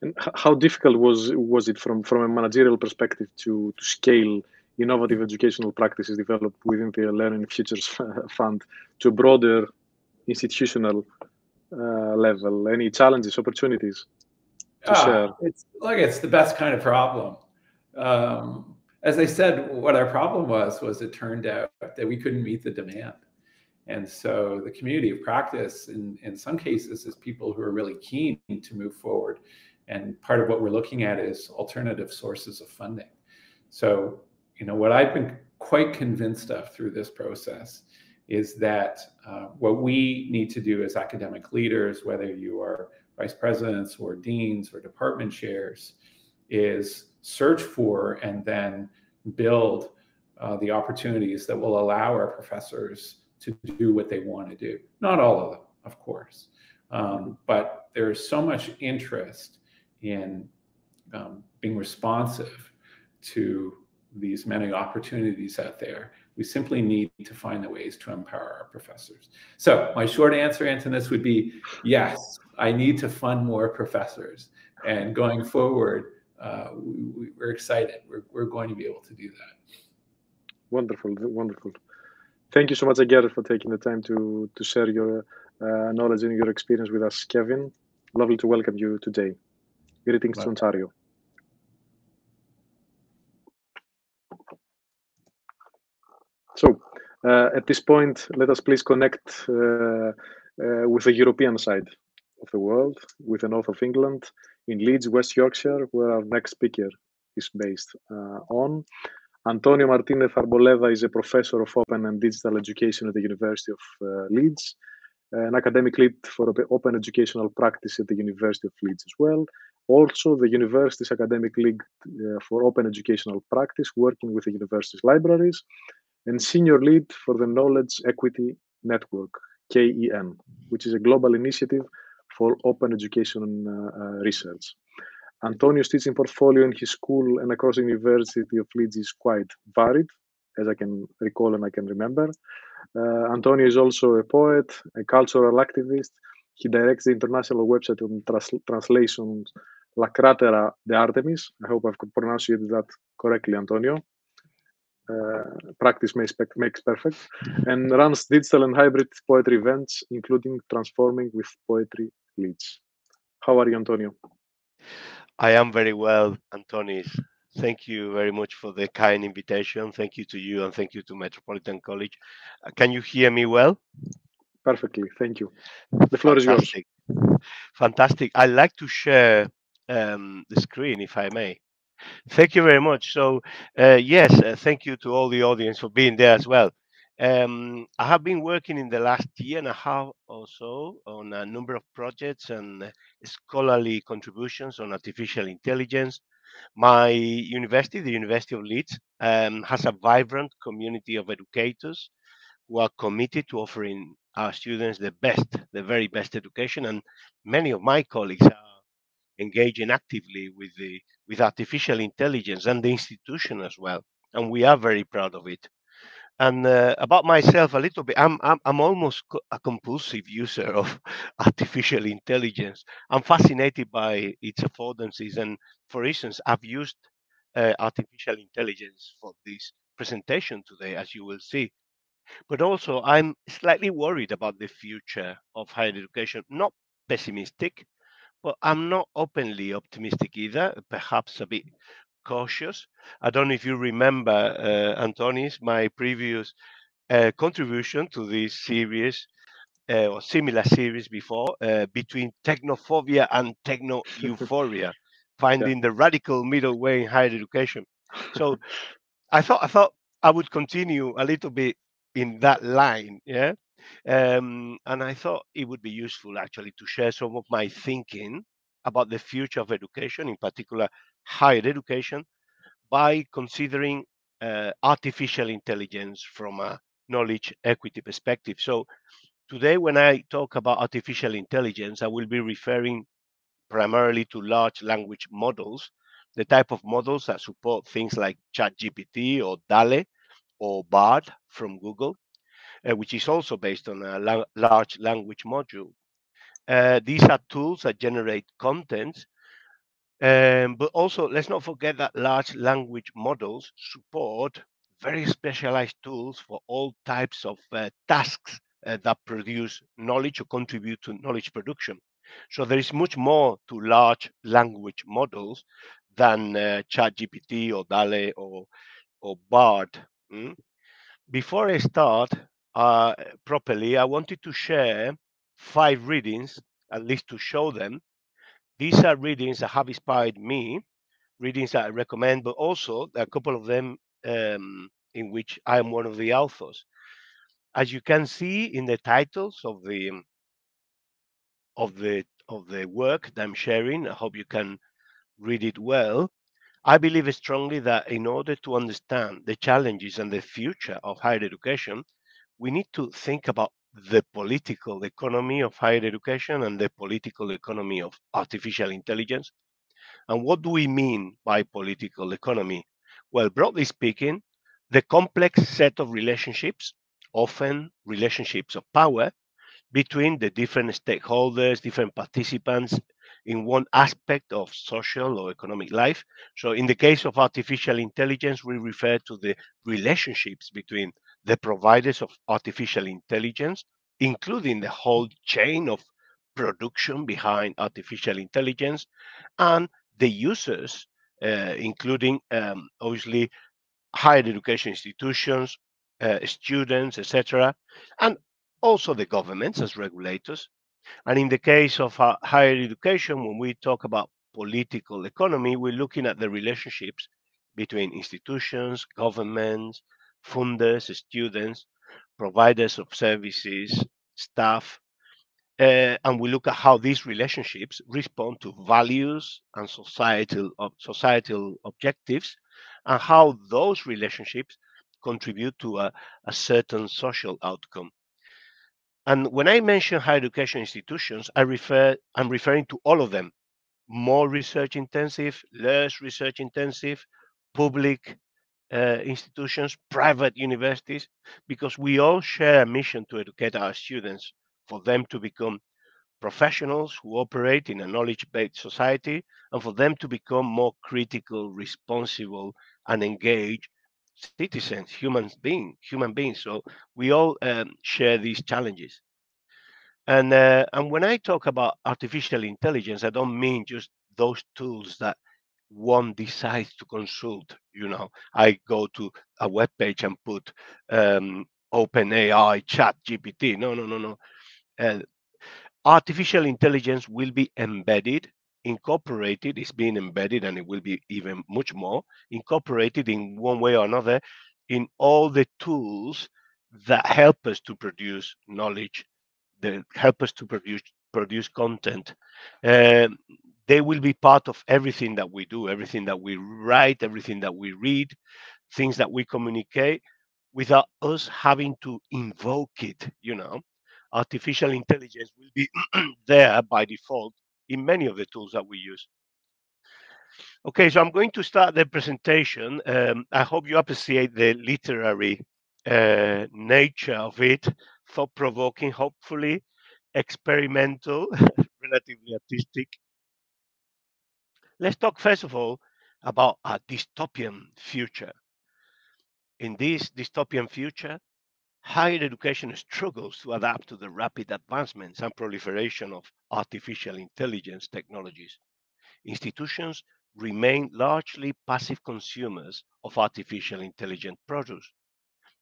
Speaker 1: And how difficult was it from a managerial perspective to scale innovative educational practices developed within the Learning Futures Fund to a broader institutional level? Any challenges, opportunities to share?
Speaker 4: It's the best kind of problem. As I said, what our problem was it turned out that we couldn't meet the demand. And so the community of practice in some cases is people who are really keen to move forward. And part of what we're looking at is alternative sources of funding. So, what I've been quite convinced of through this process is that what we need to do as academic leaders, whether you are vice presidents or deans or department chairs, is search for and then build the opportunities that will allow our professors to do what they want to do. Not all of them, of course, but there's so much interest in being responsive to these many opportunities out there. We simply need to find the ways to empower our professors. So my short answer, Antonis, would be yes, I need to fund more professors. And going forward, we're excited. We're going to be able to do that. Wonderful,
Speaker 1: wonderful. Thank you so much again for taking the time to share your knowledge and your experience with us, Kevin. Lovely to welcome you today. Greetings to Ontario. So, at this point, let us please connect with the European side of the world, with the north of England, in Leeds, West Yorkshire, where our next speaker is based on. Antonio Martinez-Arboleda is a professor of open and digital education at the University of Leeds, an academic lead for open educational practice at the University of Leeds as well. Also, the university's academic league for open educational practice, working with the university's libraries, and senior lead for the Knowledge Equity Network, KEN, which is a global initiative for open education research. Antonio's teaching portfolio in his school and across the University of Leeds is quite varied, as I can recall and I can remember. Antonio is also a poet, a cultural activist. He directs the international website on translation La Cratera de Artemis. I hope I've pronounced that correctly, Antonio. Practice makes perfect. And runs digital and hybrid poetry events, including Transforming with Poetry Leeds. How are you, Antonio?
Speaker 5: I am very well, Antonis. Thank you very much for the kind invitation. Thank you to you and thank you to Metropolitan College. Can you hear me well?
Speaker 1: Perfectly. Thank you. The floor is yours.
Speaker 5: Fantastic. I'd like to share the screen, if I may. Thank you very much. So, yes, thank you to all the audience for being there as well. I have been working in the last year and a half or so on a number of projects and scholarly contributions on artificial intelligence, My university, the University of Leeds, has a vibrant community of educators who are committed to offering our students the very best education, and many of my colleagues are engaging actively with artificial intelligence and the institution as well, and we are very proud of it. And about myself, a little bit, I'm almost a compulsive user of artificial intelligence. I'm fascinated by its affordances, and for instance, I've used artificial intelligence for this presentation today, as you will see. But also, I'm slightly worried about the future of higher education. Not pessimistic, but I'm not openly optimistic either. Perhaps a bit cautious. I don't know if you remember, Antonis, my previous contribution to this series or similar series before, between technophobia and techno-euphoria, finding the radical middle way in higher education. So I thought I would continue a little bit in that line, yeah. And I thought it would be useful actually to share some of my thinking about the future of education, in particular higher education, by considering artificial intelligence from a knowledge equity perspective. So today, when I talk about artificial intelligence, I will be referring primarily to large language models, the type of models that support things like ChatGPT or DALE or BARD from Google, which is also based on a large language module. These are tools that generate content, but also let's not forget that large language models support very specialized tools for all types of tasks that produce knowledge or contribute to knowledge production. So there is much more to large language models than ChatGPT or DALE or BARD. Before I start properly, I wanted to share 5 readings, at least to show them. These are readings that have inspired me, readings that I recommend, but also a couple of them in which I am one of the authors. As you can see in the titles of the work that I'm sharing, I hope you can read it well. I believe strongly that in order to understand the challenges and the future of higher education, we need to think about the political economy of higher education and the political economy of artificial intelligence. And what do we mean by political economy? Well, broadly speaking, the complex set of relationships, often relationships of power, between the different stakeholders, different participants in one aspect of social or economic life. So in the case of artificial intelligence, we refer to the relationships between the providers of artificial intelligence, including the whole chain of production behind artificial intelligence, and the users, including obviously higher education institutions, students, etc., and also the governments as regulators. And in the case of higher education, when we talk about political economy, we're looking at the relationships between institutions, governments, funders, students, providers of services, staff, and we look at how these relationships respond to values and societal objectives, and how those relationships contribute to a certain social outcome. And when I mention higher education institutions, I'm referring to all of them: more research intensive, less research intensive, public institutions, private universities, because we all share a mission to educate our students, for them to become professionals who operate in a knowledge-based society, and for them to become more critical, responsible, and engaged citizens, human beings. So we all share these challenges. And when I talk about artificial intelligence, I don't mean just those tools that one decides to consult. I go to a web page and put OpenAI, ChatGPT. No. Artificial intelligence will be embedded, incorporated, it's being embedded, and it will be even much more incorporated in one way or another in all the tools that help us to produce knowledge, that help us to produce content. The They will be part of everything that we do, everything that we write, everything that we read, things that we communicate, without us having to invoke it. Artificial intelligence will be there by default in many of the tools that we use. Okay, so I'm going to start the presentation. I hope you appreciate the literary nature of it, thought-provoking, hopefully, experimental, relatively artistic. Let's talk first of all about a dystopian future. In this dystopian future, higher education struggles to adapt to the rapid advancements and proliferation of artificial intelligence technologies. Institutions remain largely passive consumers of artificial intelligence products,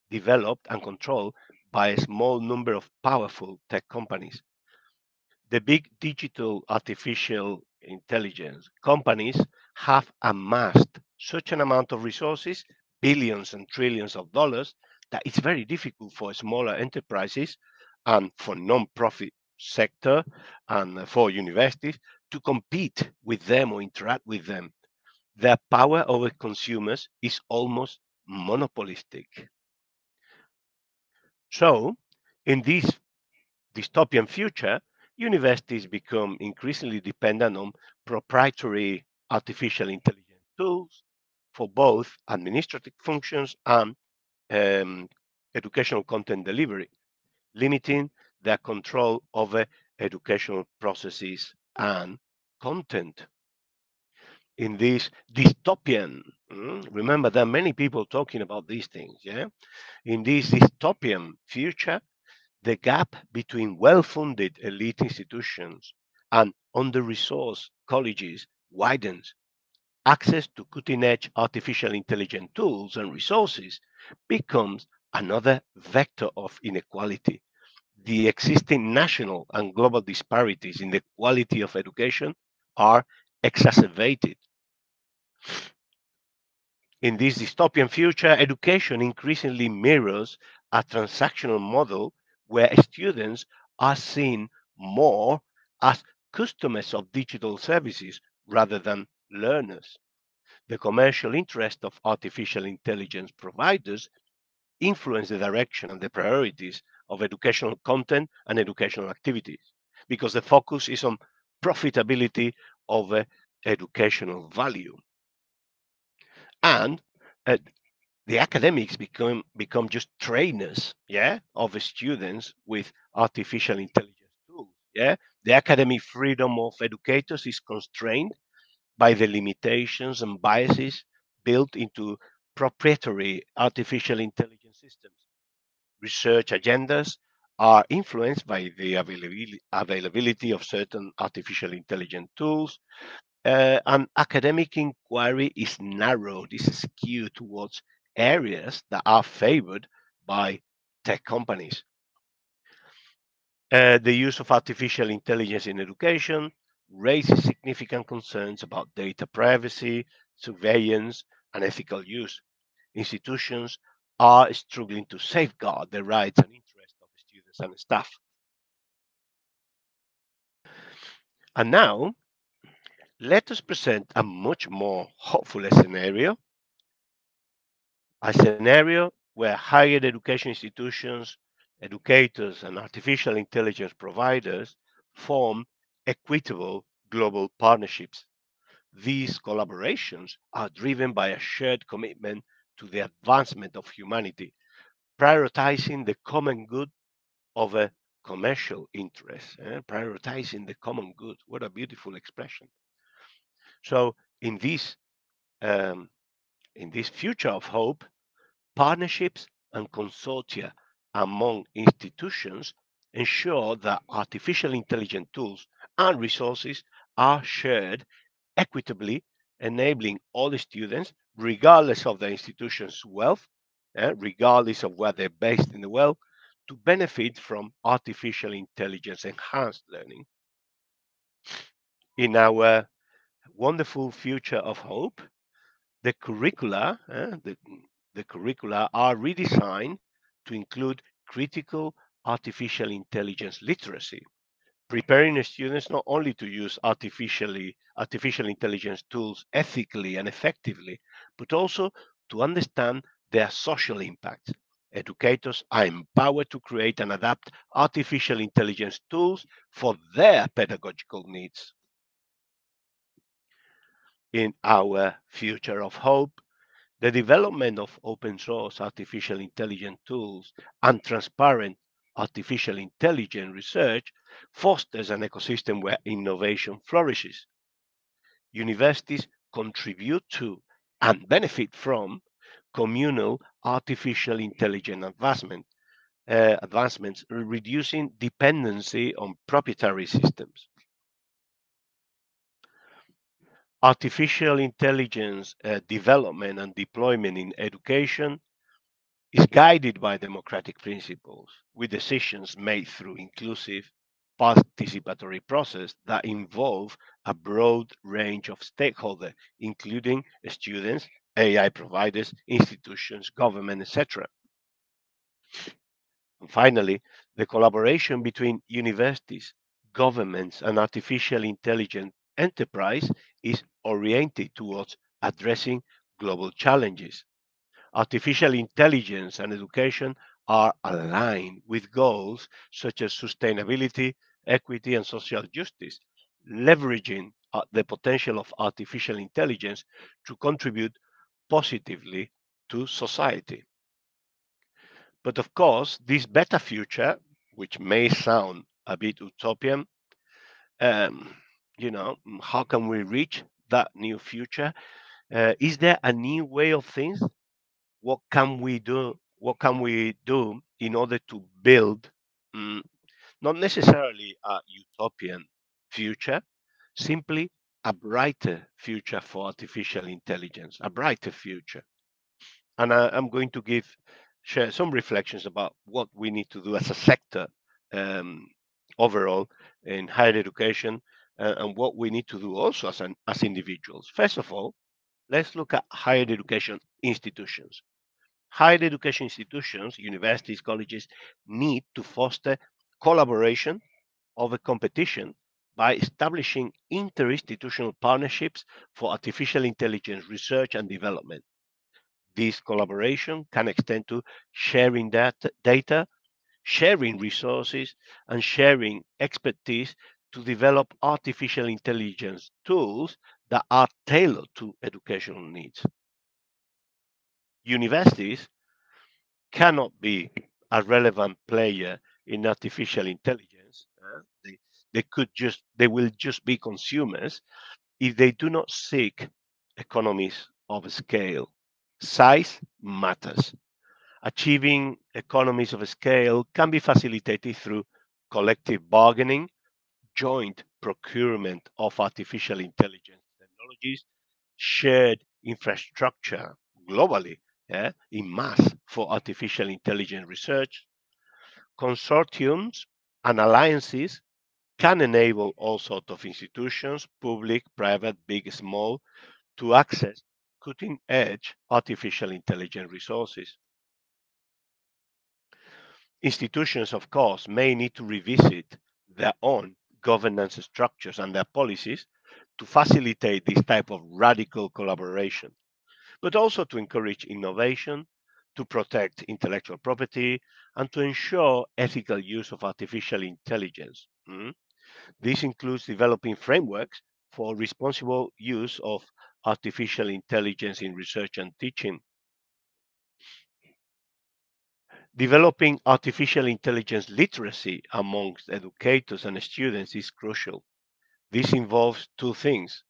Speaker 5: developed and controlled by a small number of powerful tech companies. The big digital artificial intelligence companies have amassed such an amount of resources, billions and trillions of dollars, that it's very difficult for smaller enterprises and for non-profit sector and for universities to compete with them or interact with them. Their power over consumers is almost monopolistic. So, in this dystopian future, universities become increasingly dependent on proprietary artificial intelligence tools for both administrative functions and educational content delivery, limiting their control over educational processes and content. In this dystopian, remember there are many people talking about these things, yeah? In this dystopian future, the gap between well-funded elite institutions and under-resourced colleges widens. Access to cutting-edge artificial intelligence tools and resources becomes another vector of inequality. The existing national and global disparities in the quality of education are exacerbated. In this dystopian future, education increasingly mirrors a transactional model where students are seen more as customers of digital services rather than learners. The commercial interest of artificial intelligence providers influence the direction and the priorities of educational content and educational activities because the focus is on profitability over educational value. And the academics become just trainers, yeah, of students with artificial intelligence tools. Yeah, the academic freedom of educators is constrained by the limitations and biases built into proprietary artificial intelligence systems. Research agendas are influenced by the availability of certain artificial intelligence tools, and academic inquiry is narrowed, is skewed towards areas that are favored by tech companies. The use of artificial intelligence in education raises significant concerns about data privacy, surveillance, and ethical use. Institutions are struggling to safeguard the rights and interests of students and staff. And now, let us present a much more hopeful scenario, a scenario where higher education institutions, educators, and artificial intelligence providers form equitable global partnerships. These collaborations are driven by a shared commitment to the advancement of humanity, prioritizing the common good over commercial interests. Prioritizing the common good. What a beautiful expression. So in this future of hope, partnerships and consortia among institutions ensure that artificial intelligence tools and resources are shared equitably, enabling all the students, regardless of the institution's wealth, regardless of where they're based in the world, to benefit from artificial intelligence enhanced learning. In our wonderful future of hope, the curricula, the curricula are redesigned to include critical artificial intelligence literacy, preparing students not only to use artificial intelligence tools ethically and effectively, but also to understand their social impact. Educators are empowered to create and adapt artificial intelligence tools for their pedagogical needs. In our future of hope, the development of open source artificial intelligence tools and transparent artificial intelligence research fosters an ecosystem where innovation flourishes. Universities contribute to and benefit from communal artificial intelligence advancements, reducing dependency on proprietary systems. Artificial intelligence development and deployment in education is guided by democratic principles, with decisions made through inclusive, participatory process that involve a broad range of stakeholders, including students, AI providers, institutions, government, etc. And finally, the collaboration between universities, governments, and artificial intelligence enterprise is oriented towards addressing global challenges. Artificial intelligence and education are aligned with goals such as sustainability, equity, and social justice, leveraging the potential of artificial intelligence to contribute positively to society. But of course, this better future, which may sound a bit utopian, how can we reach that new future? Is there a new way of things? What can we do? What can we do in order to build not necessarily a utopian future, simply a brighter future for artificial intelligence, a brighter future? And I'm going to share some reflections about what we need to do as a sector overall in higher education, and what we need to do also as individuals. First of all, let's look at higher education institutions. Higher education institutions, universities, colleges, need to foster collaboration over competition by establishing interinstitutional partnerships for artificial intelligence research and development. This collaboration can extend to sharing data, sharing resources, and sharing expertise to develop artificial intelligence tools that are tailored to educational needs. Universities cannot be a relevant player in artificial intelligence. They will just be consumers if they do not seek economies of scale. Size matters. Achieving economies of scale can be facilitated through collective bargaining, joint procurement of artificial intelligence technologies, shared infrastructure globally in mass for artificial intelligence research. Consortiums and alliances can enable all sorts of institutions, public, private, big, small, to access cutting-edge artificial intelligence resources. Institutions, of course, may need to revisit their own governance structures and their policies to facilitate this type of radical collaboration, but also to encourage innovation, to protect intellectual property, and to ensure ethical use of artificial intelligence. This includes developing frameworks for responsible use of artificial intelligence in research and teaching. Developing artificial intelligence literacy amongst educators and students is crucial. This involves two things.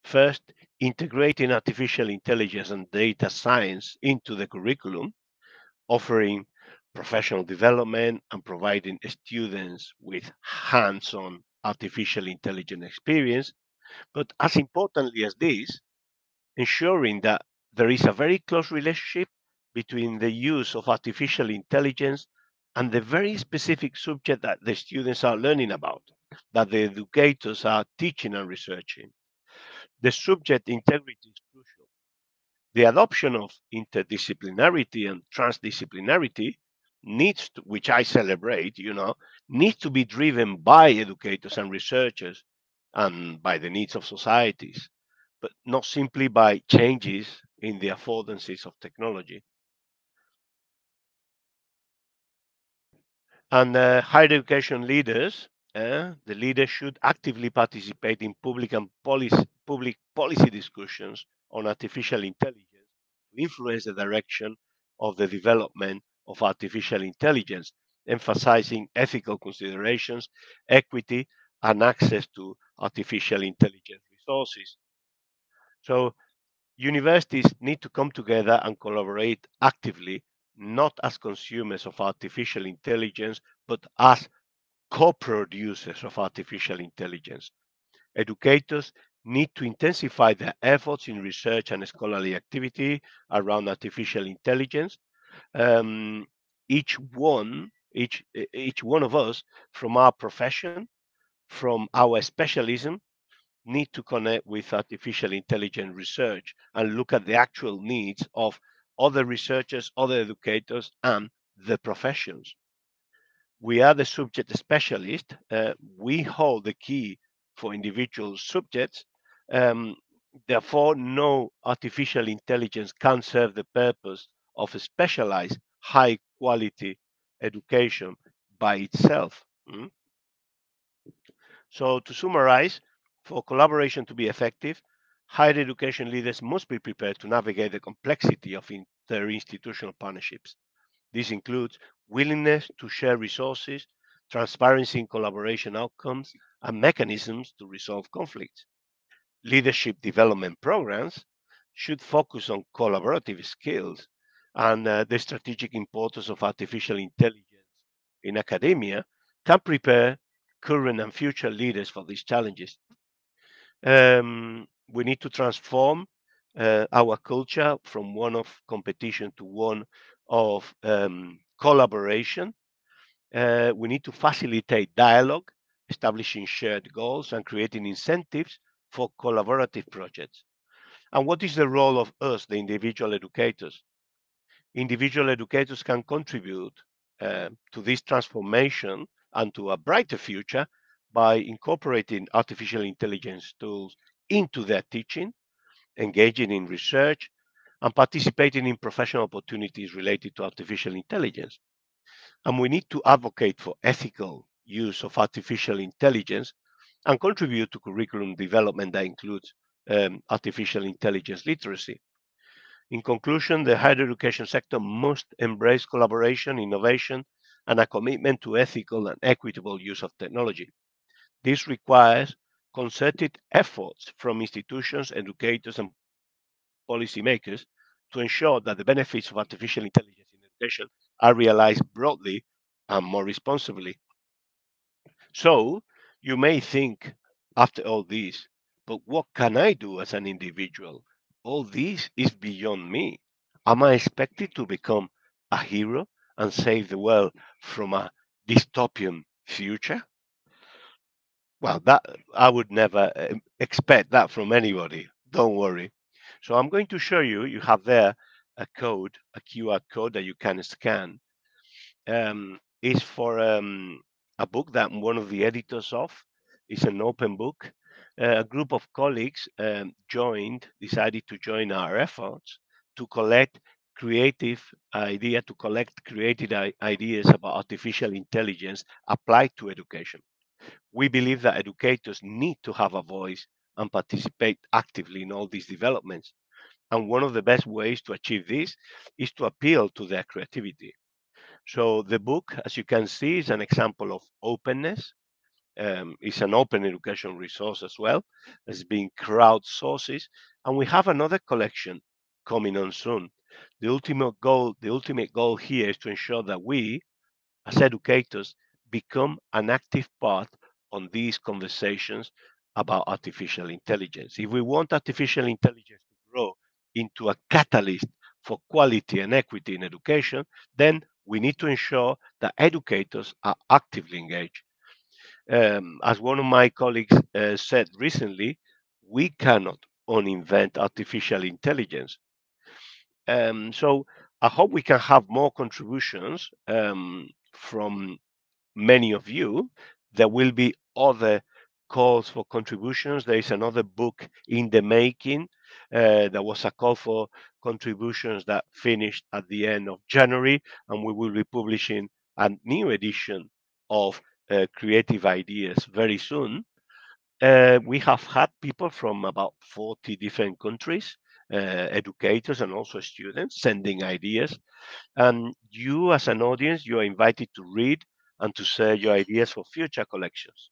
Speaker 5: First, integrating artificial intelligence and data science into the curriculum, offering professional development and providing students with hands-on artificial intelligence experience. But as importantly as this, ensuring that there is a very close relationship between the use of artificial intelligence and the very specific subject that the students are learning about, that the educators are teaching and researching. The subject integrity is crucial. The adoption of interdisciplinarity and transdisciplinarity needs to, which I celebrate, needs to be driven by educators and researchers and by the needs of societies, but not simply by changes in the affordances of technology. And higher education leaders, the leaders should actively participate in public policy discussions on artificial intelligence to influence the direction of the development of artificial intelligence, emphasizing ethical considerations, equity, and access to artificial intelligence resources. So universities need to come together and collaborate actively, not as consumers of artificial intelligence, but as co-producers of artificial intelligence. Educators need to intensify their efforts in research and scholarly activity around artificial intelligence. Each one of us, from our profession, from our specialism, need to connect with artificial intelligence research and look at the actual needs of other researchers, other educators, and the professions. We are the subject specialist. We hold the key for individual subjects. Therefore, no artificial intelligence can serve the purpose of a specialized, high-quality education by itself. So to summarize, for collaboration to be effective, higher education leaders must be prepared to navigate the complexity of interinstitutional partnerships. This includes willingness to share resources, transparency in collaboration outcomes, and mechanisms to resolve conflicts. Leadership development programs should focus on collaborative skills and the strategic importance of artificial intelligence in academia can prepare current and future leaders for these challenges. We need to transform our culture from one of competition to one of collaboration. We need to facilitate dialogue, establishing shared goals and creating incentives for collaborative projects. And what is the role of us, the individual educators? Individual educators can contribute to this transformation and to a brighter future by incorporating artificial intelligence tools into their teaching, engaging in research, and participating in professional opportunities related to artificial intelligence. And we need to advocate for ethical use of artificial intelligence and contribute to curriculum development that includes artificial intelligence literacy. In conclusion, the higher education sector must embrace collaboration, innovation, and a commitment to ethical and equitable use of technology. This requires concerted efforts from institutions, educators, and policymakers to ensure that the benefits of artificial intelligence in education are realized broadly and more responsibly. So, you may think, after all this, but what can I do as an individual? All this is beyond me. Am I expected to become a hero and save the world from a dystopian future? Well, that I would never expect that from anybody. Don't worry. So I'm going to show you. You have there a code, a QR code that you can scan. It's for a book that one of the editors of. It's an open book. A group of colleagues decided to join our efforts to collect creative ideas about artificial intelligence applied to education. We believe that educators need to have a voice and participate actively in all these developments. And one of the best ways to achieve this is to appeal to their creativity. So the book, as you can see, is an example of openness. It's an open education resource as well. It's being crowdsourced. And we have another collection coming on soon. The ultimate goal here is to ensure that we, as educators, become an active part on these conversations about artificial intelligence. If we want artificial intelligence to grow into a catalyst for quality and equity in education, then we need to ensure that educators are actively engaged. As one of my colleagues said recently, we cannot uninvent artificial intelligence. So I hope we can have more contributions from many of you. There will be other calls for contributions. There is another book in the making. There was a call for contributions that finished at the end of January, and we will be publishing a new edition of Creative Ideas very soon. We have had people from about 40 different countries, educators and also students, sending ideas. And you, as an audience, you are invited to read and to share your ideas for future collections.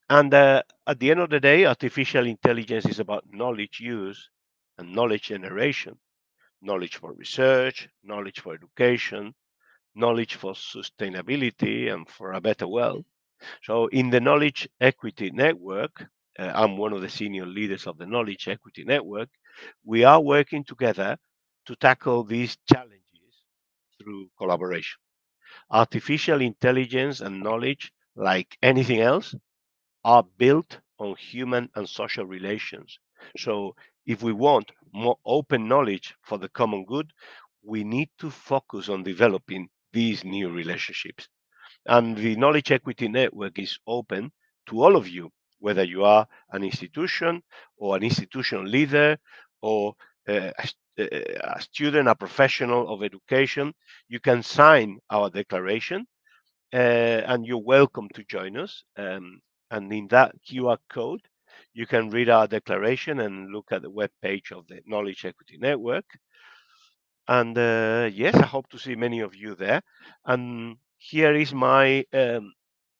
Speaker 5: And at the end of the day, artificial intelligence is about knowledge use and knowledge generation, knowledge for research, knowledge for education, knowledge for sustainability and for a better world. So in the Knowledge Equity Network, I'm one of the senior leaders of the Knowledge Equity Network, we are working together to tackle these challenges through collaboration. Artificial intelligence and knowledge, like anything else, are built on human and social relations. So if we want more open knowledge for the common good, we need to focus on developing these new relationships. And the Knowledge Equity Network is open to all of you, whether you are an institution or an institutional leader or a student, a professional of education. You can sign our declaration and you're welcome to join us. And in that QR code, you can read our declaration and look at the webpage of the Knowledge Equity Network. And yes, I hope to see many of you there. And here is my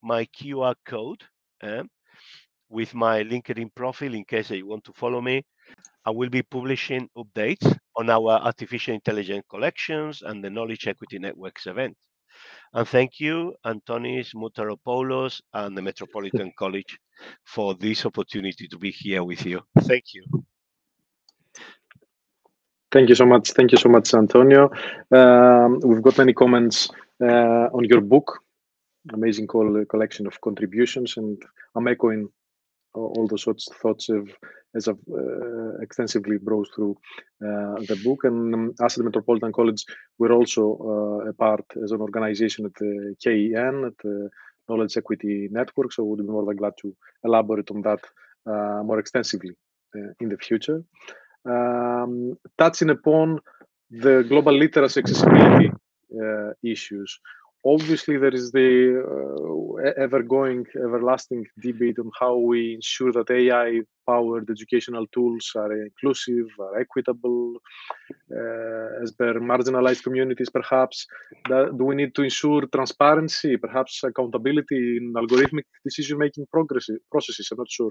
Speaker 5: my QR code with my LinkedIn profile in case you want to follow me. I will be publishing updates on our artificial intelligence collections and the Knowledge Equity Networks event. And thank you, Antonios Moutaropoulos and the Metropolitan College for this opportunity to be here with you. Thank you.
Speaker 1: Thank you so much. Thank you so much, Antonio. We've got many comments on your book, amazing collection of contributions, and I'm echoing all those thoughts as I've extensively browsed through the book. And as the Metropolitan College, we're also a part as an organization at the KEN, at the Knowledge Equity Network, so we'll be more than glad to elaborate on that more extensively in the future. Touching upon the global literacy accessibility issues, obviously there is the everlasting debate on how we ensure that AI-powered educational tools are inclusive, are equitable, as per marginalized communities, perhaps. Do we need to ensure transparency, perhaps accountability in algorithmic decision-making processes? I'm not sure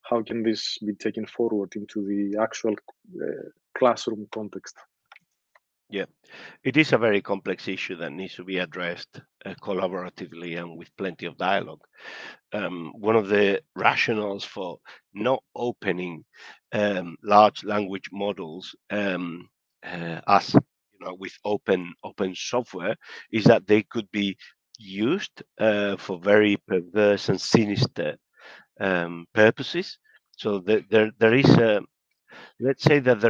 Speaker 1: how can this be taken forward into the actual classroom context?
Speaker 5: Yeah, it is a very complex issue that needs to be addressed collaboratively and with plenty of dialogue. One of the rationales for not opening large language models as with open software is that they could be used for very perverse and sinister purposes. So there is let's say that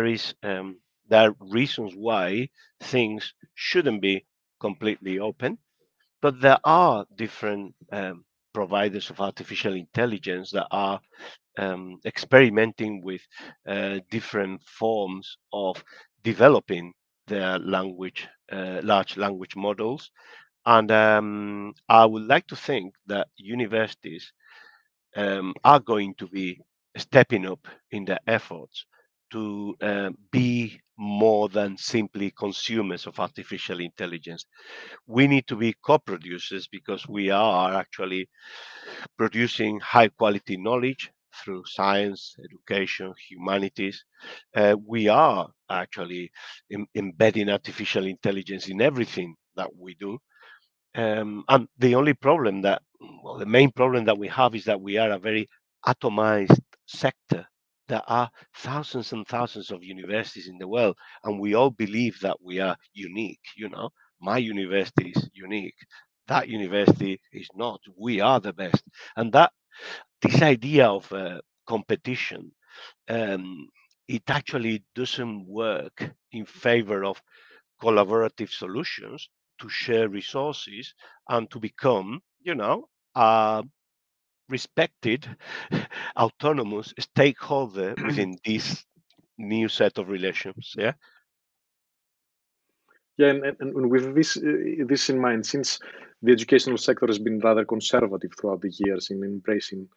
Speaker 5: there are reasons why things shouldn't be completely open, but there are different providers of artificial intelligence that are experimenting with different forms of developing their language, large language models. And I would like to think that universities are going to be stepping up in their efforts to be more than simply consumers of artificial intelligence. We need to be co-producers because we are actually producing high quality knowledge through science, education, humanities. We are actually embedding artificial intelligence in everything that we do. And the only problem the main problem that we have is that we are a very atomized sector. There are thousands and thousands of universities in the world, and we all believe that we are unique. My university is unique. That university is not. We are the best. And this idea of competition it actually doesn't work in favor of collaborative solutions to share resources and to become, a respected, autonomous stakeholder within this new set of relations. Yeah.
Speaker 1: Yeah, and with this in mind, since the educational sector has been rather conservative throughout the years in embracing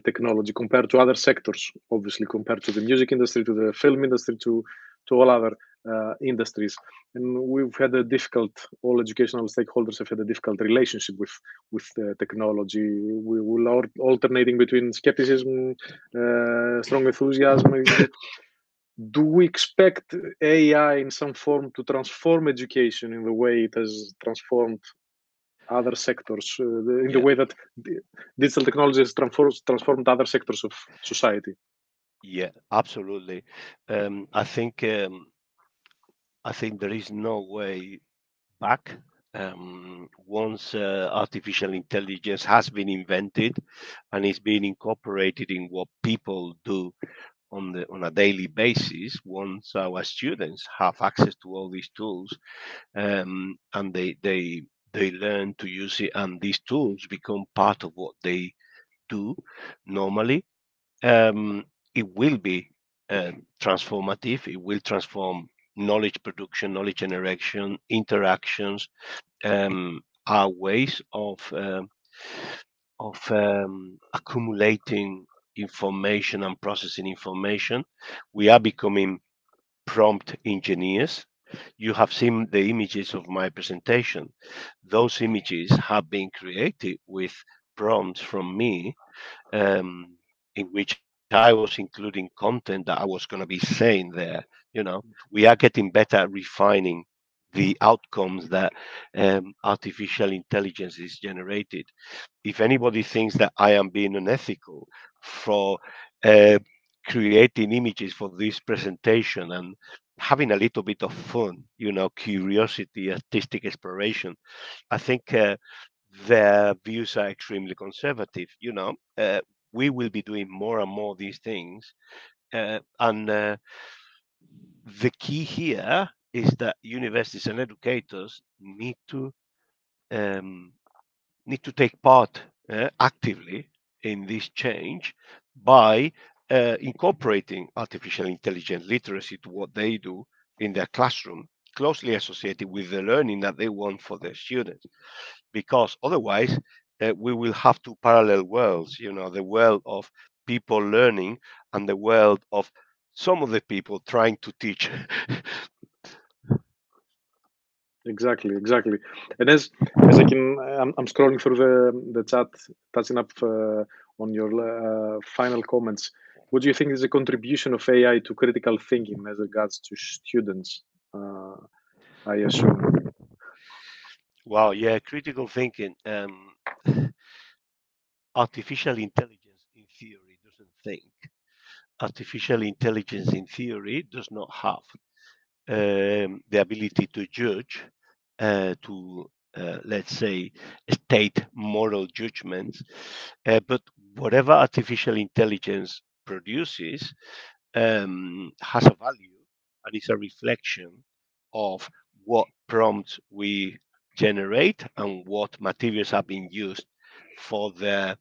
Speaker 1: technology compared to other sectors, obviously compared to the music industry, to the film industry, to all other industries, and we've had a difficult. All educational stakeholders have had a difficult relationship with technology. We will alternating between skepticism, strong enthusiasm. Do we expect AI in some form to transform education in the way it has transformed other sectors, in the way that digital technology has transformed other sectors of society?
Speaker 5: Yeah, absolutely. I think there is no way back. Once artificial intelligence has been invented and is being incorporated in what people do on a daily basis, once our students have access to all these tools, and they learn to use it, and these tools become part of what they do normally, it will be transformative. It will transform knowledge production, knowledge generation, interactions, our ways of accumulating information and processing information. We are becoming prompt engineers. You have seen the images of my presentation. Those images have been created with prompts from me, in which I was including content that I was going to be saying there. We are getting better at refining the outcomes that artificial intelligence is generated. If anybody thinks that I am being unethical for creating images for this presentation and having a little bit of fun, curiosity, artistic exploration, I think their views are extremely conservative. We will be doing more and more these things, and the key here is that universities and educators need to take part actively in this change by incorporating artificial intelligence literacy to what they do in their classroom, closely associated with the learning that they want for their students. Because otherwise, we will have two parallel worlds, the world of people learning and the world of some of the people trying to teach.
Speaker 1: Exactly. And as I can, I'm scrolling through the chat, touching up on your final comments. What do you think is the contribution of AI to critical thinking as regards to students? I assume.
Speaker 5: Wow, yeah, critical thinking. Artificial intelligence, in theory, doesn't think. Artificial intelligence, in theory, does not have the ability to judge, let's say, state moral judgments. But whatever artificial intelligence produces has a value and is a reflection of what prompts we generate and what materials have been used for the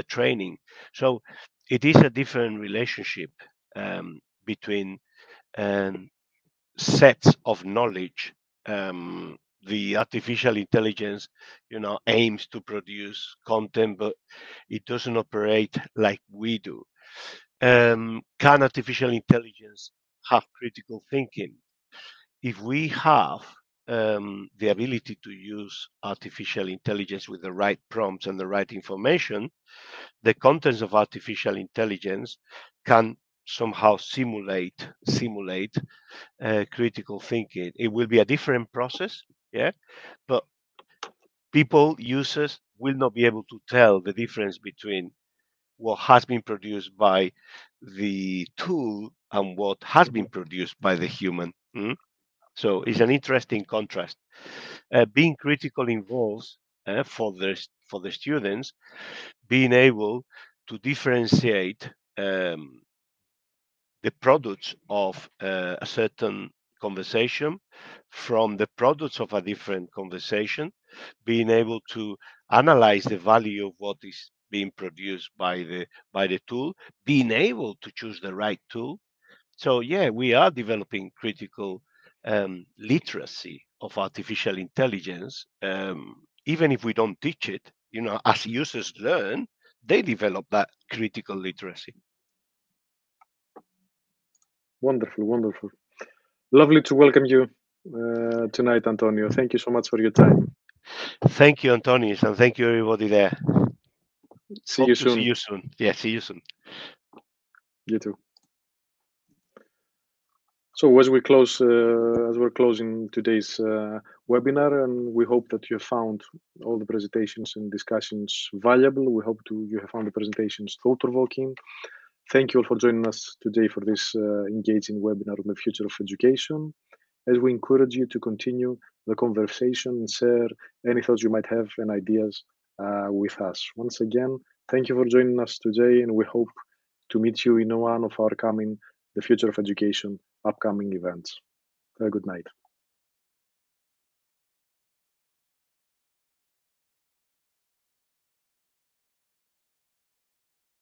Speaker 5: training. So it is a different relationship between sets of knowledge. The artificial intelligence, aims to produce content, but it doesn't operate like we do. Can artificial intelligence have critical thinking? If we have the ability to use artificial intelligence with the right prompts and the right information, the contents of artificial intelligence can somehow simulate critical thinking. It will be a different process, yeah, but users will not be able to tell the difference between what has been produced by the tool and what has been produced by the human. So it's an interesting contrast. Being critical involves, for the students, being able to differentiate the products of a certain conversation from the products of a different conversation, being able to analyze the value of what is being produced by the tool, being able to choose the right tool. So yeah, we are developing critical literacy of artificial intelligence. Even if we don't teach it, as users learn, they develop that critical literacy.
Speaker 1: Wonderful, wonderful. Lovely to welcome you tonight, Antonio. Thank you so much for your time.
Speaker 5: Thank you, Antonius, and thank you, everybody there.
Speaker 1: See you soon.
Speaker 5: See you soon. Yeah, see you soon.
Speaker 1: You too. So as we're closing today's webinar, and we hope that you have found all the presentations and discussions valuable. We hope you have found the presentations thought-provoking. Thank you all for joining us today for this engaging webinar on the future of education, as we encourage you to continue the conversation and share any thoughts you might have and ideas with us. Once again, thank you for joining us today, and we hope to meet you in one of our The Future of Education upcoming events. Have a good night.